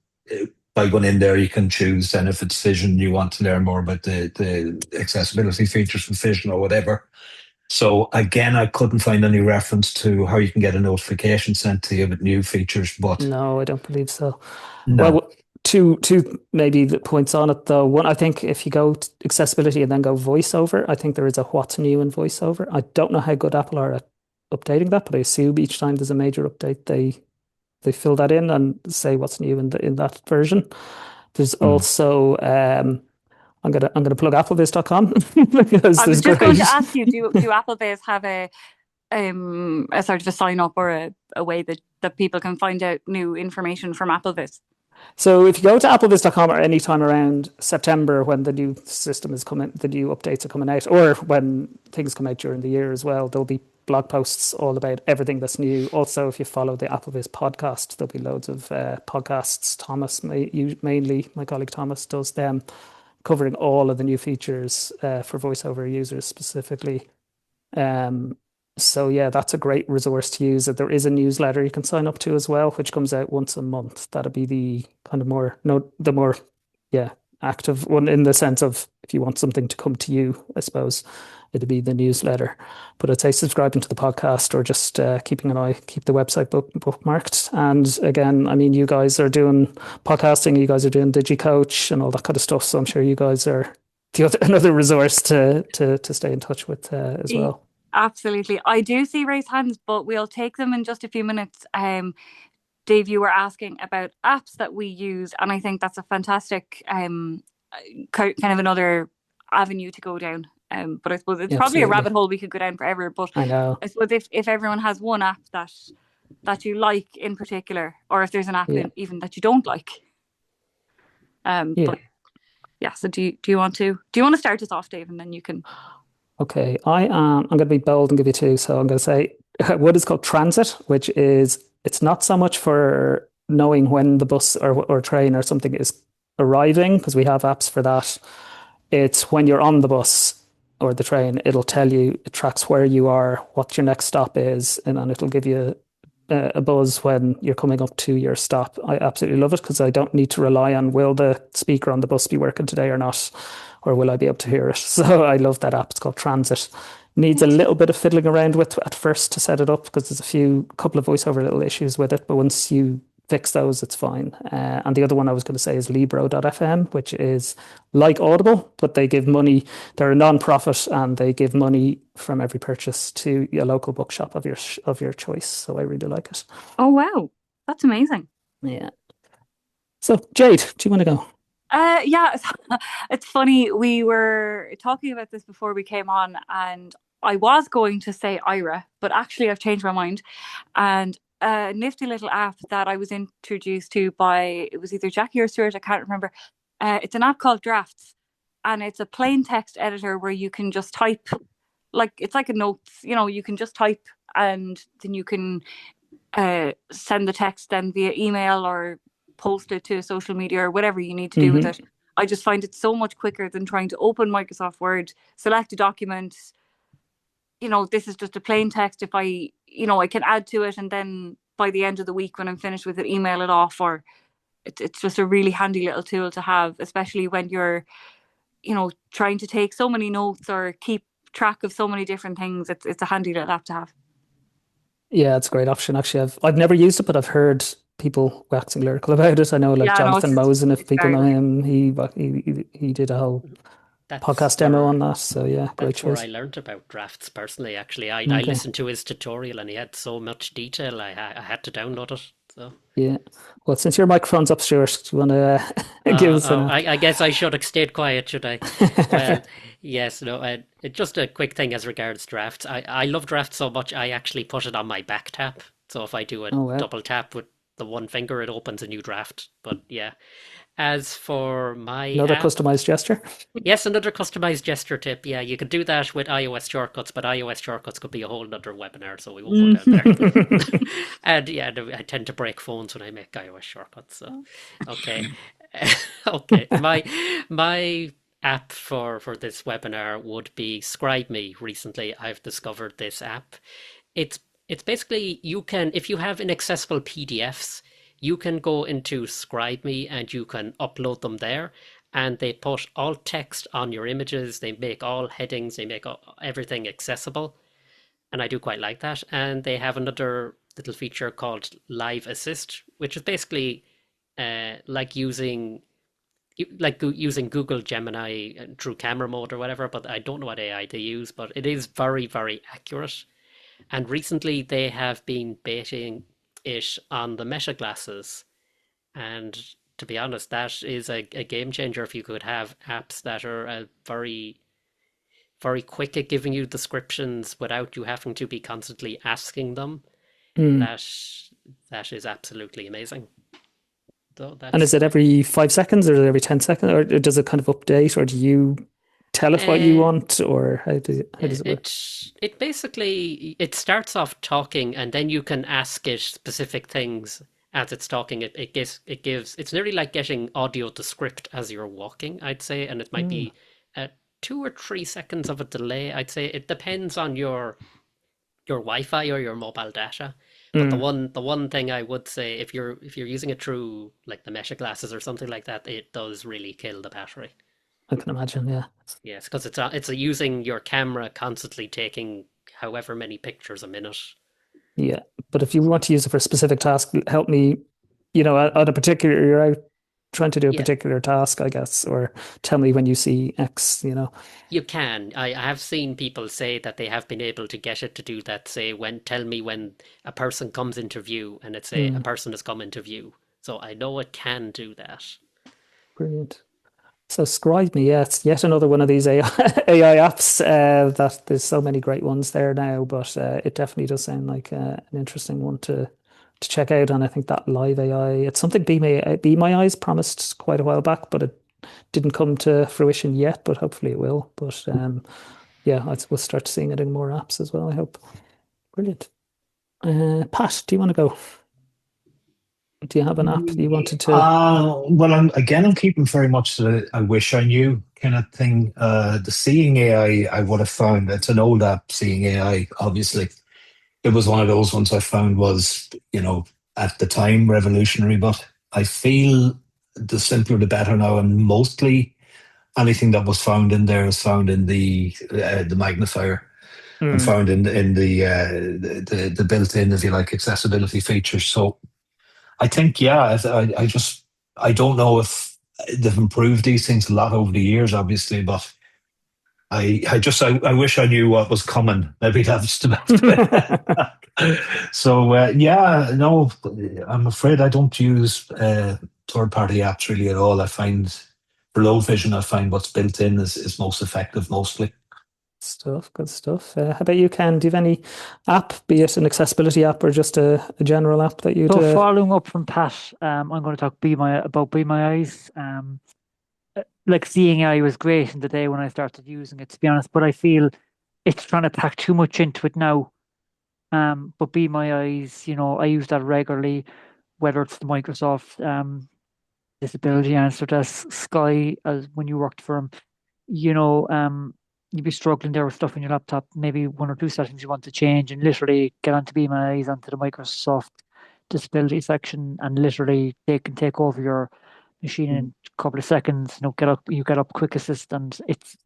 by going in there, you can choose then if it's vision, you want to learn more about the accessibility features for vision or whatever. So again, I couldn't find any reference to how you can get a notification sent to you with new features, but No, I don't believe so. no. Well, two maybe the points on it though. One, I think if you go to accessibility and then go VoiceOver, I think there is a what's new in VoiceOver. I don't know how good Apple are at updating that, but I assume each time there's a major update, they fill that in and say what's new in that version. There's also I'm gonna plug appleviz.com because I there's was just going to great. ask you, do AppleBiz have a sort of a sign up or a way that people can find out new information from AppleVis? So if you go to appleviz.com or any time around September when the new system is coming, the new updates are coming out, or when things come out during the year as well, there'll be blog posts all about everything that's new. Also, if you follow the AppleVis podcast, there'll be loads of podcasts. Thomas, mainly my colleague Thomas, does them, covering all of the new features for VoiceOver users specifically. So yeah, that's a great resource to use. There is a newsletter you can sign up to as well, which comes out once a month. That'll be the kind of more the more yeah active one in the sense of if you want something to come to you, I suppose it'd be the newsletter. But I'd say subscribing to the podcast or just keeping an eye, keep the website bookmarked. And again, I mean, you guys are doing podcasting, you guys are doing DigiCoach and all that kind of stuff. So I'm sure you guys are another resource to stay in touch with as well. Absolutely. I do see raised hands, but we'll take them in just a few minutes. Dave, you were asking about apps that we use, and I think that's a fantastic kind of another avenue to go down. But I suppose it's probably a rabbit hole we could go down forever. But I know. I suppose if everyone has one app that you like in particular, or if there's an app even that you don't like. But yeah, so do you want to start us off, Dave, and then you can. Okay, I'm going to be bold and give you two. So I'm going to say what is called transit, which is it's not so much for knowing when the bus or train or something is arriving, because we have apps for that. It's when you're on the bus or the train, it'll tell you, it tracks where you are, what your next stop is, and then it'll give you a buzz when you're coming up to your stop. I absolutely love it because I don't need to rely on will the speaker on the bus be working today or not, or will I be able to hear it. So I love that app. It's called Transit. Needs a little bit of fiddling around with at first to set it up because there's a couple of voiceover little issues with it, but once you fix those, it's fine. And the other one I was going to say is Libro.fm, which is like Audible, but they give money. They're a non-profit and they give money from every purchase to a local bookshop of your choice. So I really like it. Oh wow, that's amazing. Yeah. So Jade, do you want to go? Yeah, it's funny. We were talking about this before we came on, and I was going to say Ira, but actually I've changed my mind. And a nifty little app that I was introduced to by, it was either Jackie or Stuart, I can't remember. It's an app called Drafts, and it's a plain text editor where you can just type, it's like a notes, you can just type and then you can send the text then via email or post it to social media or whatever you need to do with it. I just find it so much quicker than trying to open Microsoft Word, select a document. This is just a plain text. If I can add to it, and then by the end of the week when I'm finished with it, email it off. Or it's just a really handy little tool to have, especially when you're, trying to take so many notes or keep track of so many different things. It's a handy little app to have. Yeah, it's a great option. Actually, I've never used it, but I've heard people waxing lyrical about it. I know, Jonathan Mosen, if people know him, he did a whole podcast demo on that. So yeah, great choice. That's where I learned about Drafts personally. Actually, I listened to his tutorial and he had so much detail. I had to download it. So. Yeah. Well, since your microphone's up, Stuart, do you want to give us an app? I guess I should have stayed quiet, should I? Well, yes, no. Just a quick thing as regards drafts. I love drafts so much. I actually put it on my back tap. So if I do a Oh, wow. double tap with the one finger, it opens a new draft. But yeah, as for my Another app, customized gesture. yes, another customized gesture tip. Yeah, you could do that with iOS shortcuts, but iOS shortcuts could be a whole nother webinar, so we won't go down there. And yeah, I tend to break phones when I make iOS shortcuts. So, okay, okay. My app for this webinar would be Scribe Me. Recently, I've discovered this app. It's it's basically, you can, if you have inaccessible PDFs, you can go into Scribe Me and you can upload them there, and they put all text on your images. They make all headings. They make everything accessible, and I do quite like that. And they have another little feature called Live Assist, which is basically like using Google Gemini through camera mode or whatever. But I don't know what AI they use, but it is very, very accurate. And recently they have been baiting it on the Meta glasses. And to be honest, that is a game changer. If you could have apps that are very, very quick at giving you descriptions without you having to be constantly asking them, that is absolutely amazing. So And is it every 5 seconds, or is it every 10 seconds, or does it kind of update, or do you tell it what you want, or how does it work? It basically, it starts off talking, and then you can ask it specific things as it's talking. It gives it's nearly like getting audio to script as you're walking, I'd say, and it might be 2 or 3 seconds of a delay. I'd say it depends on your Wi-Fi or your mobile data. But the one thing I would say, if you're using it through like the Meta glasses or something like that, it does really kill the battery. I can imagine, yeah. Yes, because it's using your camera constantly taking however many pictures a minute. Yeah, but if you want to use it for a specific task, help me, at a particular, you're out trying to do a particular task, I guess, or tell me when you see X, You can. I have seen people say that they have been able to get it to do that, say, tell me when a person comes into view, and it say a person has come into view. So I know it can do that. Brilliant. So Scribe Me, yeah, it's yet another one of these AI apps that there's so many great ones there now, but it definitely does sound like an interesting one to check out. And I think that Live AI, it's something Be My Eyes promised quite a while back, but it didn't come to fruition yet, but hopefully it will. But yeah, we'll start seeing it in more apps as well, I hope. Brilliant. Pat, do you want to go? Do you have an app you wanted to? Well, I'm keeping very much the I wish I knew kind of thing. The Seeing AI, I would have found, it's an old app, Seeing AI, obviously. It was one of those ones I found was, at the time revolutionary, but I feel the simpler the better now. And mostly anything that was found in there is found in the magnifier and found in the built-in, if you like, accessibility features. So I think, yeah, I don't know if they've improved these things a lot over the years, obviously, but I wish I knew what was coming. Maybe that's the best. So, yeah, no, I'm afraid I don't use third-party apps really at all. I find for low vision, I find what's built in is most effective mostly. Good stuff. How about you, Ken? Do you have any app, be it an accessibility app or just a general app that you'd... So following up from Pat, I'm going to talk about Be My Eyes. Like Seeing AI was great in the day when I started using it, to be honest, but I feel it's trying to pack too much into it now. But Be My Eyes, I use that regularly, whether it's the Microsoft disability answer desk, Sky, as when you worked for them, you'd be struggling there with stuff on your laptop, maybe 1 or 2 settings you want to change, and literally get onto Be My Eyes, onto the Microsoft disability section, and literally they can take over your machine in a couple of seconds. Get up quick assist, and it's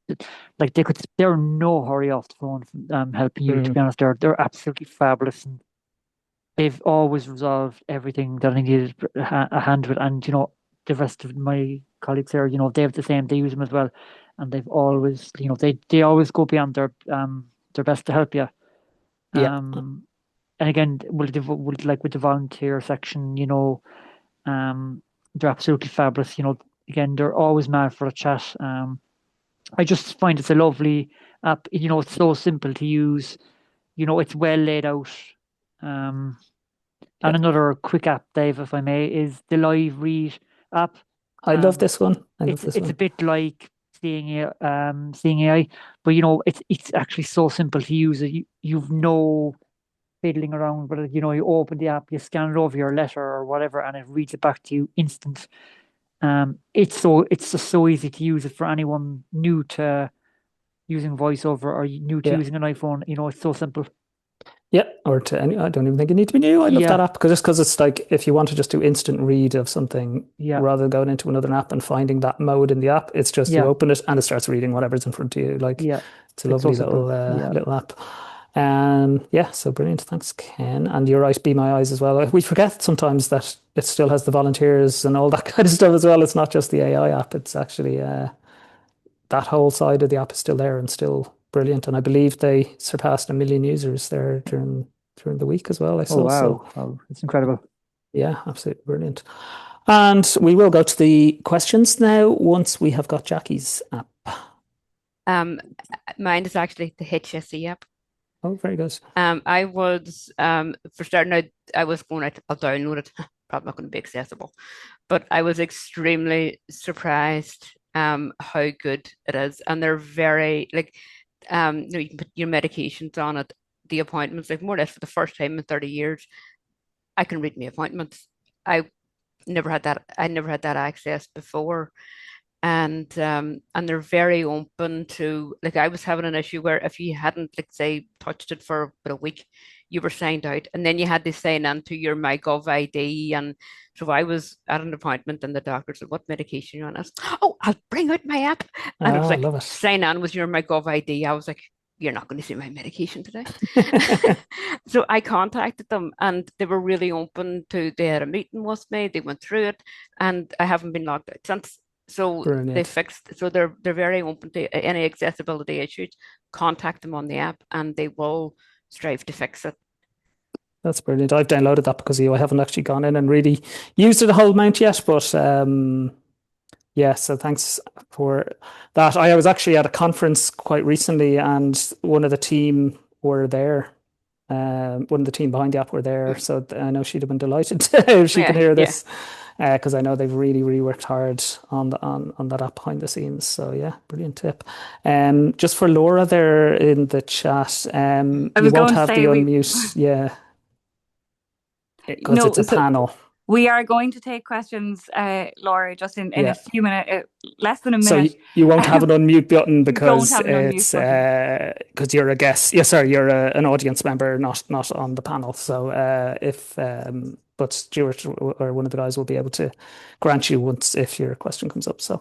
like they're no hurry off the phone from helping you. To be honest, they're absolutely fabulous, and they've always resolved everything that I needed a hand with. And the rest of my colleagues there, they have the same. They use them as well, and they've always, they always go beyond their best to help you. Yeah. and again, with the volunteer section, they're absolutely fabulous. Again, they're always mad for a chat. I just find it's a lovely app. It's so simple to use. It's well laid out. And another quick app, Dave, if I may, is the Live Read app. I love this one. It's a bit like Seeing AI, but it's actually so simple to use. You've no fiddling around, but you open the app, you scan it over your letter or whatever, and it reads it back to you instant. It's just so easy to use it for anyone new to using VoiceOver or new to using an iPhone. It's so simple. Yeah, or to any. I don't even think you need to be new. I love that app because it's like if you want to just do instant read of something, rather than going into another app and finding that mode in the app, it's just you open it and it starts reading whatever's in front of you. It's a lovely little app. So brilliant. Thanks, Ken. And you're right, Be My Eyes as well. We forget sometimes that it still has the volunteers and all that kind of stuff as well. It's not just the AI app. It's actually that whole side of the app is still there and still brilliant. And I believe they surpassed 1 million users there during the week as well. I saw. Oh, wow. Wow. It's incredible. Yeah, absolutely brilliant. And we will go to the questions now once we have got Jackie's app. Mine is actually the HSE app. Oh, very good. I was for starting out, I was going out, I'll download it. Probably not going to be accessible, but I was extremely surprised how good it is, and they're very you can put your medications on it, the appointments, more or less for the first time in 30 years, I can read my appointments. I never had that access before. And they're very open to, I was having an issue where if you hadn't, say, touched it for about a week, you were signed out, and then you had to sign in to your MyGov ID. And so I was at an appointment, and the doctor said, "What medication are you on?" I said, "Oh, I'll bring out my app." And it was like, sign in with your MyGov ID. I was like, "You're not going to see my medication today." So I contacted them, and they were really open to. They had a meeting with me. They went through it, and I haven't been locked out since. So brilliant. they fixed. So they're very open to any accessibility issues. Contact them on the app, and they will strive to fix it. That's brilliant. I've downloaded that because I haven't actually gone in and really used it a whole amount yet. But so thanks for that. I was actually at a conference quite recently, and one of the team were there. One of the team behind the app were there, so I know she'd have been delighted if she could hear this, because I know they've really, really worked hard on that app behind the scenes. So yeah, brilliant tip. Just for Laura there in the chat, you won't have the unmute, because it's a panel. We are going to take questions, Laura, just in a few minutes, less than a minute. So you won't have an unmute button because because you're a guest. Yeah, sorry, you're an audience member, not on the panel. So but Stuart or one of the guys will be able to grant you if your question comes up. So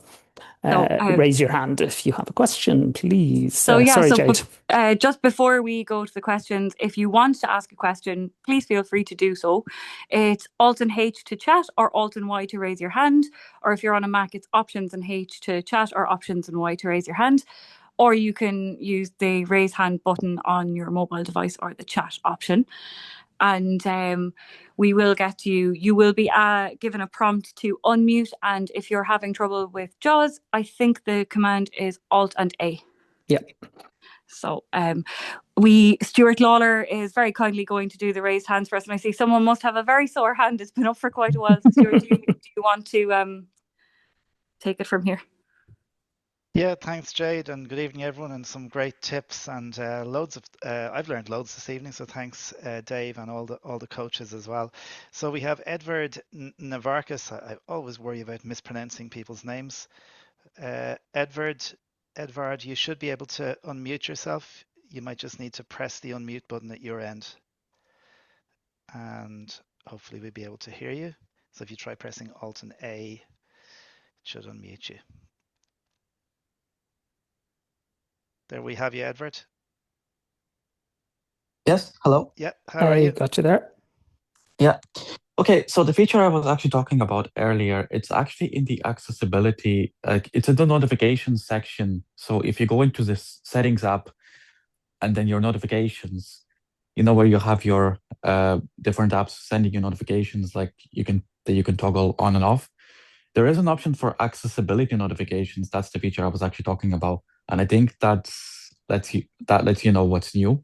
raise your hand if you have a question, please. Sorry, Jade. Just before we go to the questions, if you want to ask a question, please feel free to do so. It's Alt and H to chat or Alt and Y to raise your hand. Or if you're on a Mac, it's Options and H to chat or Options and Y to raise your hand. Or you can use the raise hand button on your mobile device or the chat option. And we will get you. You will be given a prompt to unmute. And if you're having trouble with JAWS, I think the command is Alt and A. Yeah. So Stuart Lawler is very kindly going to do the raised hands for us. And I see someone must have a very sore hand. It's been up for quite a while. So Stuart, do you want to take it from here? Yeah, thanks, Jade, and good evening, everyone, and some great tips and loads of. I've learned loads this evening, so thanks, Dave, and all the coaches as well. So we have Edvard Navarkis. I always worry about mispronouncing people's names. Edvard, you should be able to unmute yourself. You might just need to press the unmute button at your end, and hopefully we'll be able to hear you. So if you try pressing Alt and A, it should unmute you. There we have you, Edvard. Yes, hello. Yeah, how are you? Got you there. Yeah. Okay, so the feature I was actually talking about earlier, it's actually in the accessibility, it's in the notifications section. So if you go into this settings app and then your notifications, where you have your different apps sending you notifications, like you can toggle on and off. There is an option for accessibility notifications. That's the feature I was actually talking about, and I think that lets you know what's new,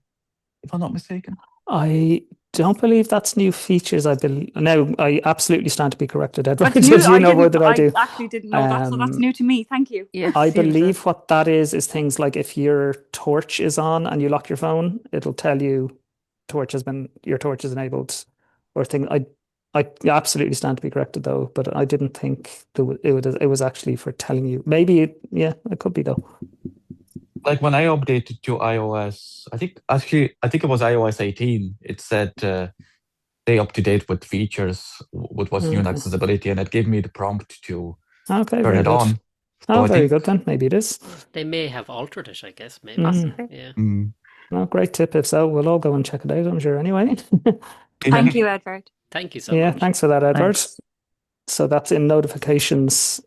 if I'm not mistaken. I don't believe that's new features. I absolutely stand to be corrected, Edward. That's new. You know more than I do. I actually didn't know that, so that's new to me. Thank you. Yeah, I same as believe us. what that is things like if your torch is on and you lock your phone, it'll tell you your torch is enabled, or thing. I absolutely stand to be corrected though, but I didn't think it was actually for telling you. Maybe it could be though. Like when I updated to iOS, I think it was iOS 18. It said stay up to date with features, with what's new in accessibility, and it gave me the prompt to turn it on. Oh, So very good then. Maybe it is. They may have altered it, I guess. Maybe. Yeah. Well, great tip. If so, we'll all go and check it out, I'm sure, anyway. Thank you, Edward. Thank you so much. Yeah, thanks for that, Edward. Thanks. So that's in notifications.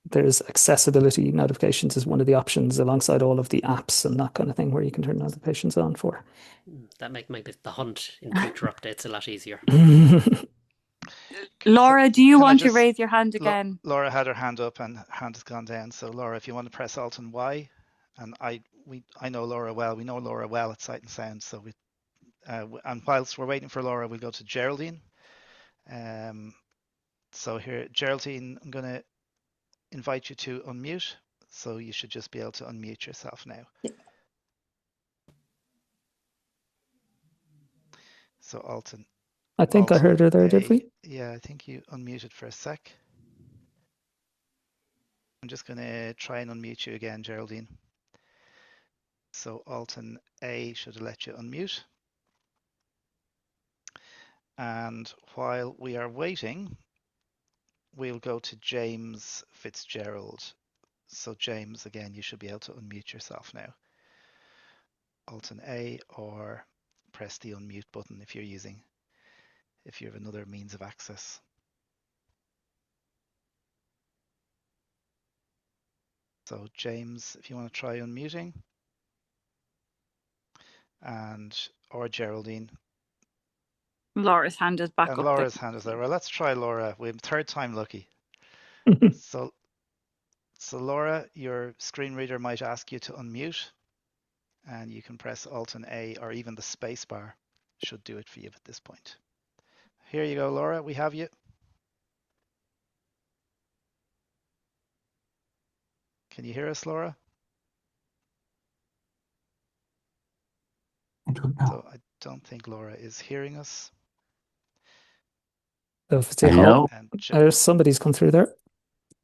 There's accessibility notifications is one of the options alongside all of the apps and that kind of thing where you can turn notifications on for. That make the hunt in future updates a lot easier. Laura, do you want to raise your hand again? Laura had her hand up and hand has gone down. So Laura, if you want to press Alt and Y, and I know Laura well. We know Laura well at Sight and Sound. So and whilst we're waiting for Laura, we'll go to Geraldine. So here, Geraldine, I'm going to invite you to unmute. So you should just be able to unmute yourself now. Yeah. So Alton. I think I heard her there, did we? Yeah, I think you unmuted for a sec. I'm just going to try and unmute you again, Geraldine. So Alton A should let you unmute. And while we are waiting, we'll go to James Fitzgerald. So James, again, you should be able to unmute yourself now. Alton A, or press the unmute button if you have another means of access. So James, if you want to try unmuting, or Geraldine. Laura's hand is back up. Laura's hand is there. Well, let's try Laura. We're third time lucky. So Laura, your screen reader might ask you to unmute, and you can press Alt and A, or even the space bar should do it for you at this point. Here you go, Laura. We have you. Can you hear us, Laura? So I don't think Laura is hearing us. Hello. Somebody's come through there.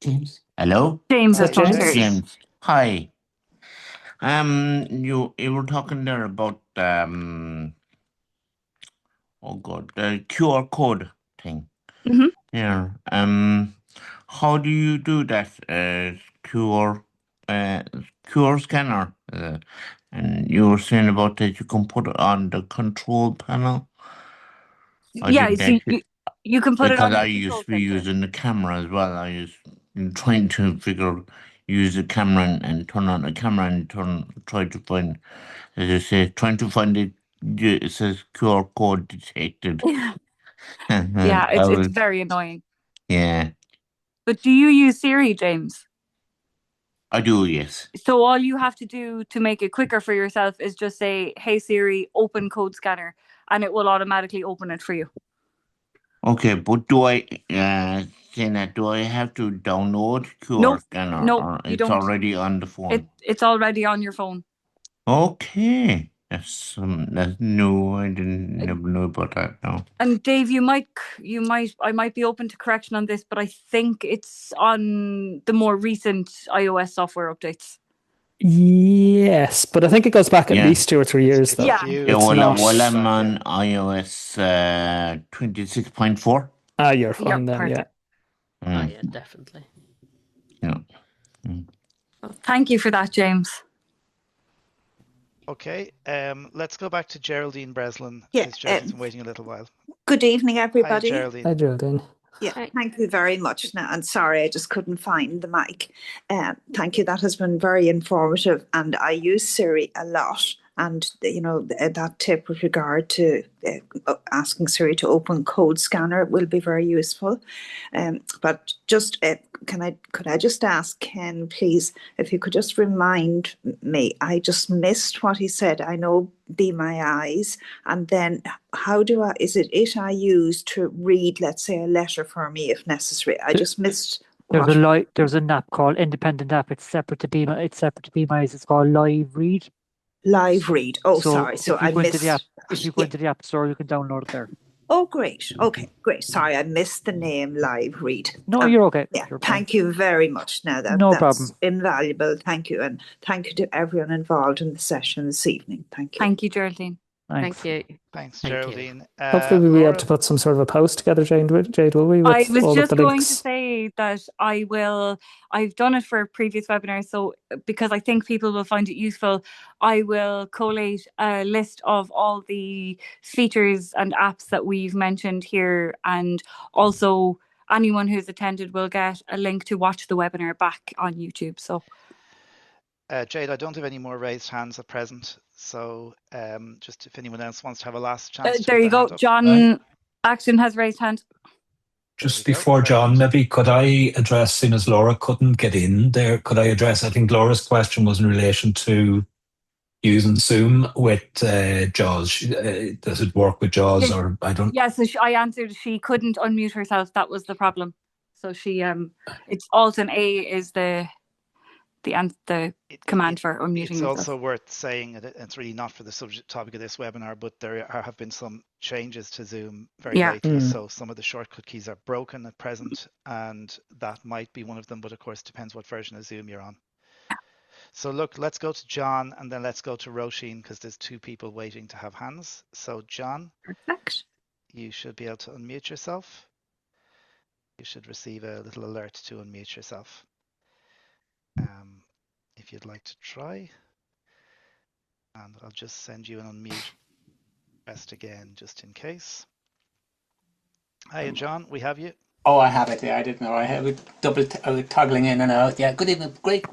James. Hello. James has come through. James. Hi. You were talking there about the QR code thing. Mm-hmm. Yeah. How do you do that? QR scanner. And you were saying about that you can put it on the control panel. Yeah, so you can put it on. Because I used to be using the camera as well. I was trying to use the camera and turn on the camera and try to find, as I say, trying to find it says QR code detected. Yeah, it's very annoying. Yeah. But do you use Siri, James? I do, yes. So all you have to do to make it quicker for yourself is just say, "Hey Siri, open code scanner," and it will automatically open it for you. Okay, but do I have to download QR scanner? No, or you it's don't. Already on the phone. It's already on your phone. Okay. That's new. I never knew about that. No. And Dave, I might be open to correction on this, but I think it's on the more recent iOS software updates. Yes, but I think it goes back at least 2 or 3 years. Though. Yeah. Well, I'm on iOS 26.4. You're fine then. Perfect. Yeah. Oh yeah, definitely. Yeah. Well, thank you for that, James. Okay, let's go back to Geraldine Breslin. Yeah, Geraldine's been waiting a little while. Good evening, everybody. Hi, Geraldine. Hi, Geraldine. Yeah, thank you very much. Now, and sorry, I just couldn't find the mic. Thank you. That has been very informative, and I use Siri a lot. and that tip with regard to asking Siri to open code scanner will be very useful. But just could I just ask Ken, please, if you could just remind me? I just missed what he said. I know Be My Eyes, and then is it I use to read, let's say, a letter for me if necessary? I just missed. There's an app called Independent App. It's separate to Be My Eyes. It's called Live Read. Live Read. Oh, sorry. So if you go into the app store, you can download it there. Oh, great. Okay, great. Sorry, I missed the name Live Read. No, you're okay. Yeah, you're thank you very much. Now No that's problem. invaluable. Thank you, and thank you to everyone involved in the session this evening. Thank you. Thank you, Geraldine. Thanks. Thank you. Thanks, Thank you. Geraldine. Hopefully we'll be able to put some sort of a post together, Jade, will we? I With was all just of the going to links. say that I've done it for previous webinars, so because I think people will find it useful, I will collate a list of all the features and apps that we've mentioned here, and also anyone who's attended will get a link to watch the webinar back on YouTube. So Jade, I don't have any more raised hands at present, so just if anyone else wants to have a last chance to there put you their go. hand up. John Action has raised hand. Just before John, maybe could I address, seeing as Laura couldn't get in there, could I address, I think Laura's question was in relation to using Zoom with JAWS. Does it work with JAWS, or I don't? Yeah, so I answered she couldn't unmute herself. That was the problem. So she it's Alt and A is the command for unmuting. It's also worth saying that it's really not for the subject topic of this webinar, but there have been some changes to Zoom very lately. So some of the shortcut keys are broken at present, and that might be one of them. But of course, it depends what version of Zoom you're on. So look, let's go to John, and then let's go to Roisin, because there's two people waiting to have hands. So John, perfect. You should be able to unmute yourself. You should receive a little alert to unmute yourself. If you'd like to try, and I'll just send you an unmute request again, just in case. Hiya, John, we have you. Oh, I have it. Yeah, I didn't know. I was toggling in and out. Yeah, good evening. Great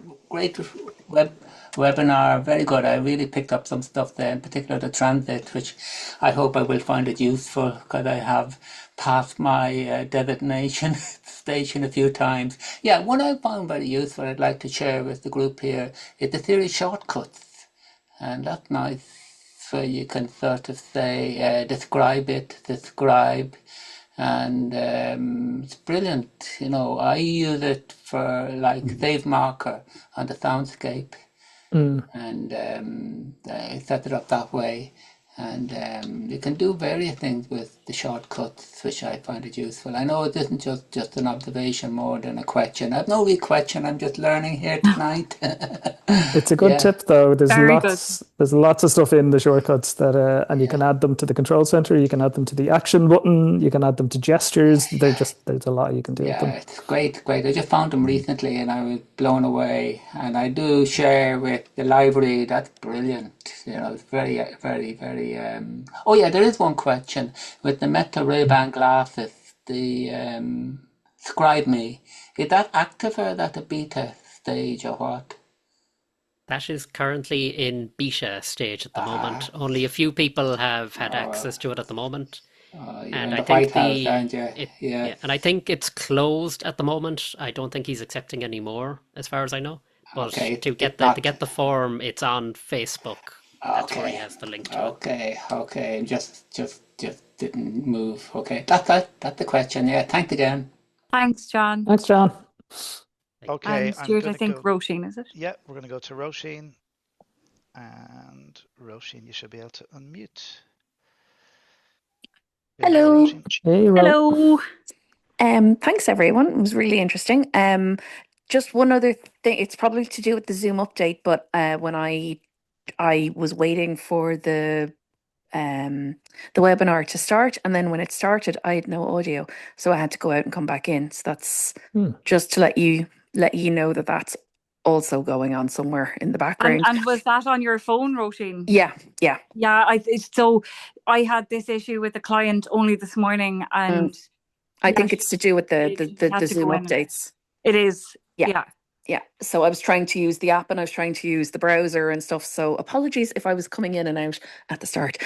webinar. Very good. I really picked up some stuff there, in particular the transit, which I hope I will find it useful, because I have passed my designation station a few times. Yeah, one I found very useful I'd like to share with the group here is the Siri shortcuts. And that's nice, where you can sort of say, describe, and it's brilliant. I use it for save marker on the soundscape, and I set it up that way. And you can do various things with the shortcuts, which I find it useful. I know it isn't just an observation more than a question. I've no real question. I'm just learning here tonight. It's a good tip, though. There's Very there's lots of stuff in the shortcuts that, and you can add them to the control center. You can add them to the action button. You can add them to gestures. There's a lot you can do with them. It's great. I just found them recently, and I was blown away. And I do share with the library. That's brilliant. It's very, very, very. Oh yeah, there is one question with the Meta Ray-Ban glasses. The Scribe Me, is that active, or is that a beta stage, or what? That is currently in beta stage at the moment. Only a few people have had access to it at the moment. And I think White House, aren't you? And I think it's closed at the moment. I don't think he's accepting any more, as far as I know. But to get the form, it's on Facebook. That's where he has the link to it. Okay. Just didn't move. Okay, that's the question. Yeah, thanks again. Thanks, John. Thanks, John. Okay, and Stuart, I think Roisin, is it? Yeah, we're going to go to Roisin. And Roisin, you should be able to unmute. Hello. Hey, Hello. Thanks, everyone. It was really interesting. Just one other thing. It's probably to do with the Zoom update, but when I was waiting for the webinar to start, and then when it started, I had no audio, so I had to go out and come back in. So that's just to let you know that that's also going on somewhere in the background. And was that on your phone, Roisin? Yeah. So I had this issue with the client only this morning, and I think it's to do with the Zoom updates. It is. Yeah. Yeah, so I was trying to use the app and I was trying to use the browser and stuff. So apologies if I was coming in and out at the start.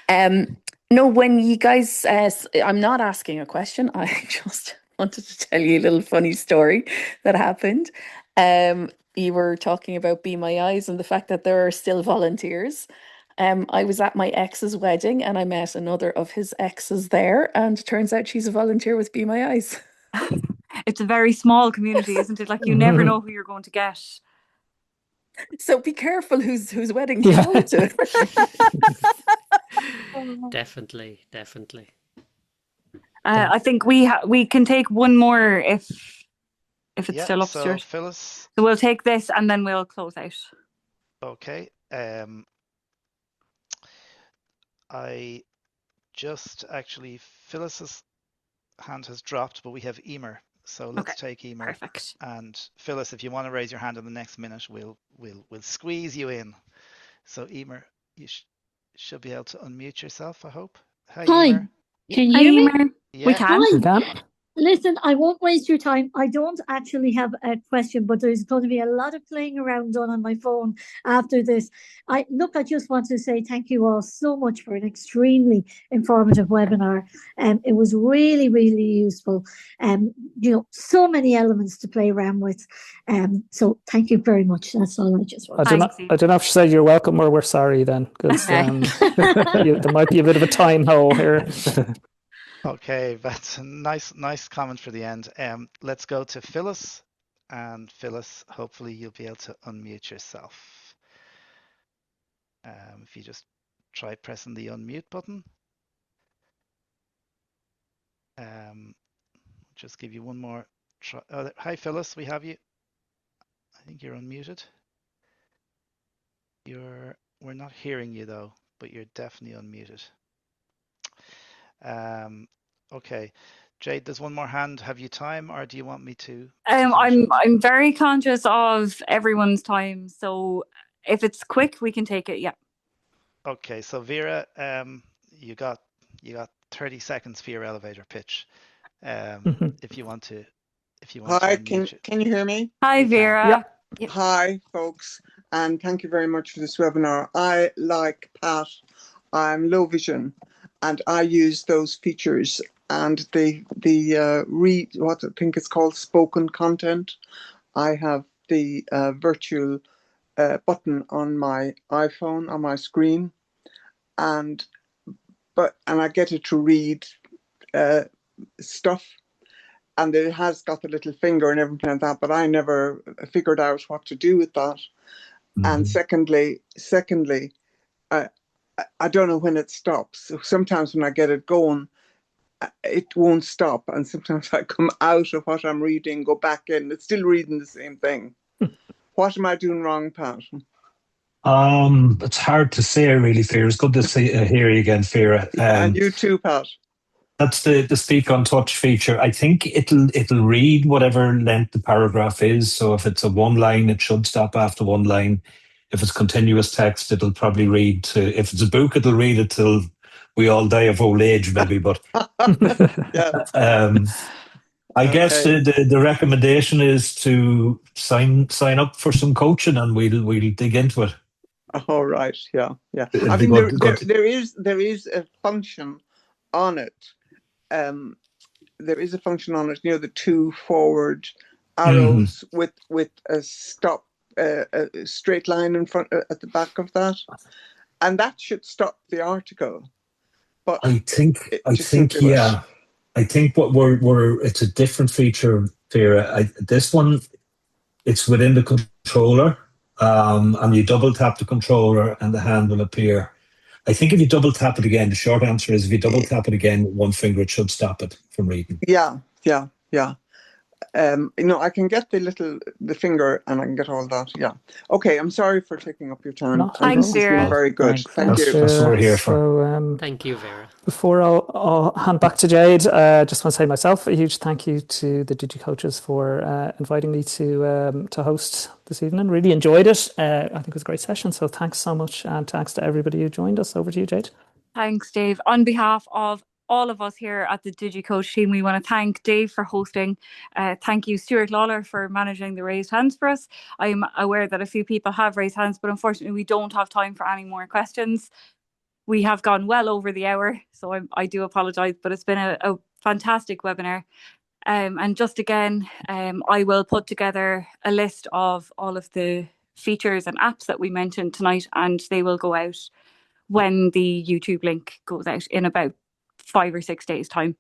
No, when you guys, I'm not asking a question. I just wanted to tell you a little funny story that happened. You were talking about Be My Eyes and the fact that there are still volunteers. I was at my ex's wedding and I met another of his exes there, and it turns out she's a volunteer with Be My Eyes. It's a very small community, isn't it? Like, you never know who you're going to get. So be careful whose wedding you go to. Definitely, definitely. I think we can take one more if it's still up, So Stuart. Phyllis. So we'll take this and then we'll close out. Okay. I just actually, Phyllis's hand has dropped, but we have Emer. So let's take Emer. Perfect. And Phyllis, if you want to raise your hand in the next minute, we'll squeeze you in. So Emer, you should be able to unmute yourself, I hope. Hi, Emer. Can you hear me? Emer. Yeah. We can. Hi. Listen, I won't waste your time. I don't actually have a question, but there's going to be a lot of playing around done on my phone after this. I just want to say thank you all so much for an extremely informative webinar. It was really, really useful. So many elements to play around with. So thank you very much. That's all I just want. I don't know if she said you're welcome or we're sorry then, because there might be a bit of a time hole here. Okay, that's a nice comment for the end. Let's go to Phyllis, and Phyllis, hopefully you'll be able to unmute yourself. If you just try pressing the unmute button. Just give you one more try. Oh, hi Phyllis, we have you. I think you're unmuted. We're not hearing you though, but you're definitely unmuted. Okay, Jade, there's one more hand. Have you time, or do you want me to? I'm very conscious of everyone's time, so if it's quick, we can take it. Yeah. Okay, so Vera, you got 30 seconds for your elevator pitch. If you want to. Hi, can you hear me? Hi, Vera. Yep. Hi, folks, and thank you very much for this webinar. I, like Pat, I'm low vision, and I use those features and the read what I think it's called spoken content. I have the virtual button on my iPhone on my screen, and I get it to read stuff. And it has got the little finger and everything like that, but I never figured out what to do with that. And secondly, I don't know when it stops. So sometimes when I get it going, it won't stop. And sometimes I come out of what I'm reading, go back in, it's still reading the same thing. What am I doing wrong, Pat? It's hard to say, really, Vera. It's good to hear you again, Vera. And you too, Pat. That's the speak on touch feature. I think it'll read whatever length the paragraph is. So if it's a one line, it should stop after one line. If it's continuous text, it'll probably read to. If it's a book, it'll read it till we all die of old age, maybe. But I guess the recommendation is to sign up for some coaching, and we'll dig into it. All right, yeah. I mean, there is a function on it. There is a function on it, the two forward arrows with a stop, a straight line in front at the back of that, and that should stop the article. But I think what it's a different feature, Vera. This one, it's within the controller, and you double tap the controller and the hand will appear. I think if you double tap it again, the short answer is if you double tap it again with one finger, it should stop it from reading. Yeah. I can get the finger and I can get all that. Yeah. Okay. I'm sorry for taking up your time. Thanks, Vera. Very good. Thank you. That's what we're here for. So, thank you, Vera. Before I'll hand back to Jade, just want to say myself a huge thank you to the DigiCoaches for inviting me to host this evening. Really enjoyed it. I think it was a great session. So thanks so much, and thanks to everybody who joined us. Over to you, Jade. Thanks, Dave. On behalf of all of us here at the DigiCoach team, we want to thank Dave for hosting. Thank you, Stuart Lawler, for managing the raised hands for us. I'm aware that a few people have raised hands, but unfortunately we don't have time for any more questions. We have gone well over the hour, so I do apologise, but it's been a fantastic webinar. And just again, I will put together a list of all of the features and apps that we mentioned tonight, and they will go out when the YouTube link goes out in about 5 or 6 days' time.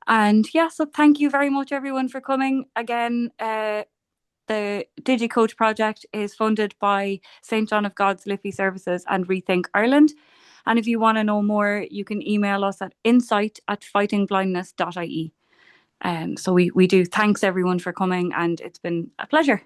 And yeah, so thank you very much, everyone, for coming. Again, the DigiCoach project is funded by St John of God's Liffey Services and Rethink Ireland. And if you want to know more, you can email us at insight@fightingblindness.ie. So we do thanks everyone for coming, and it's been a pleasure.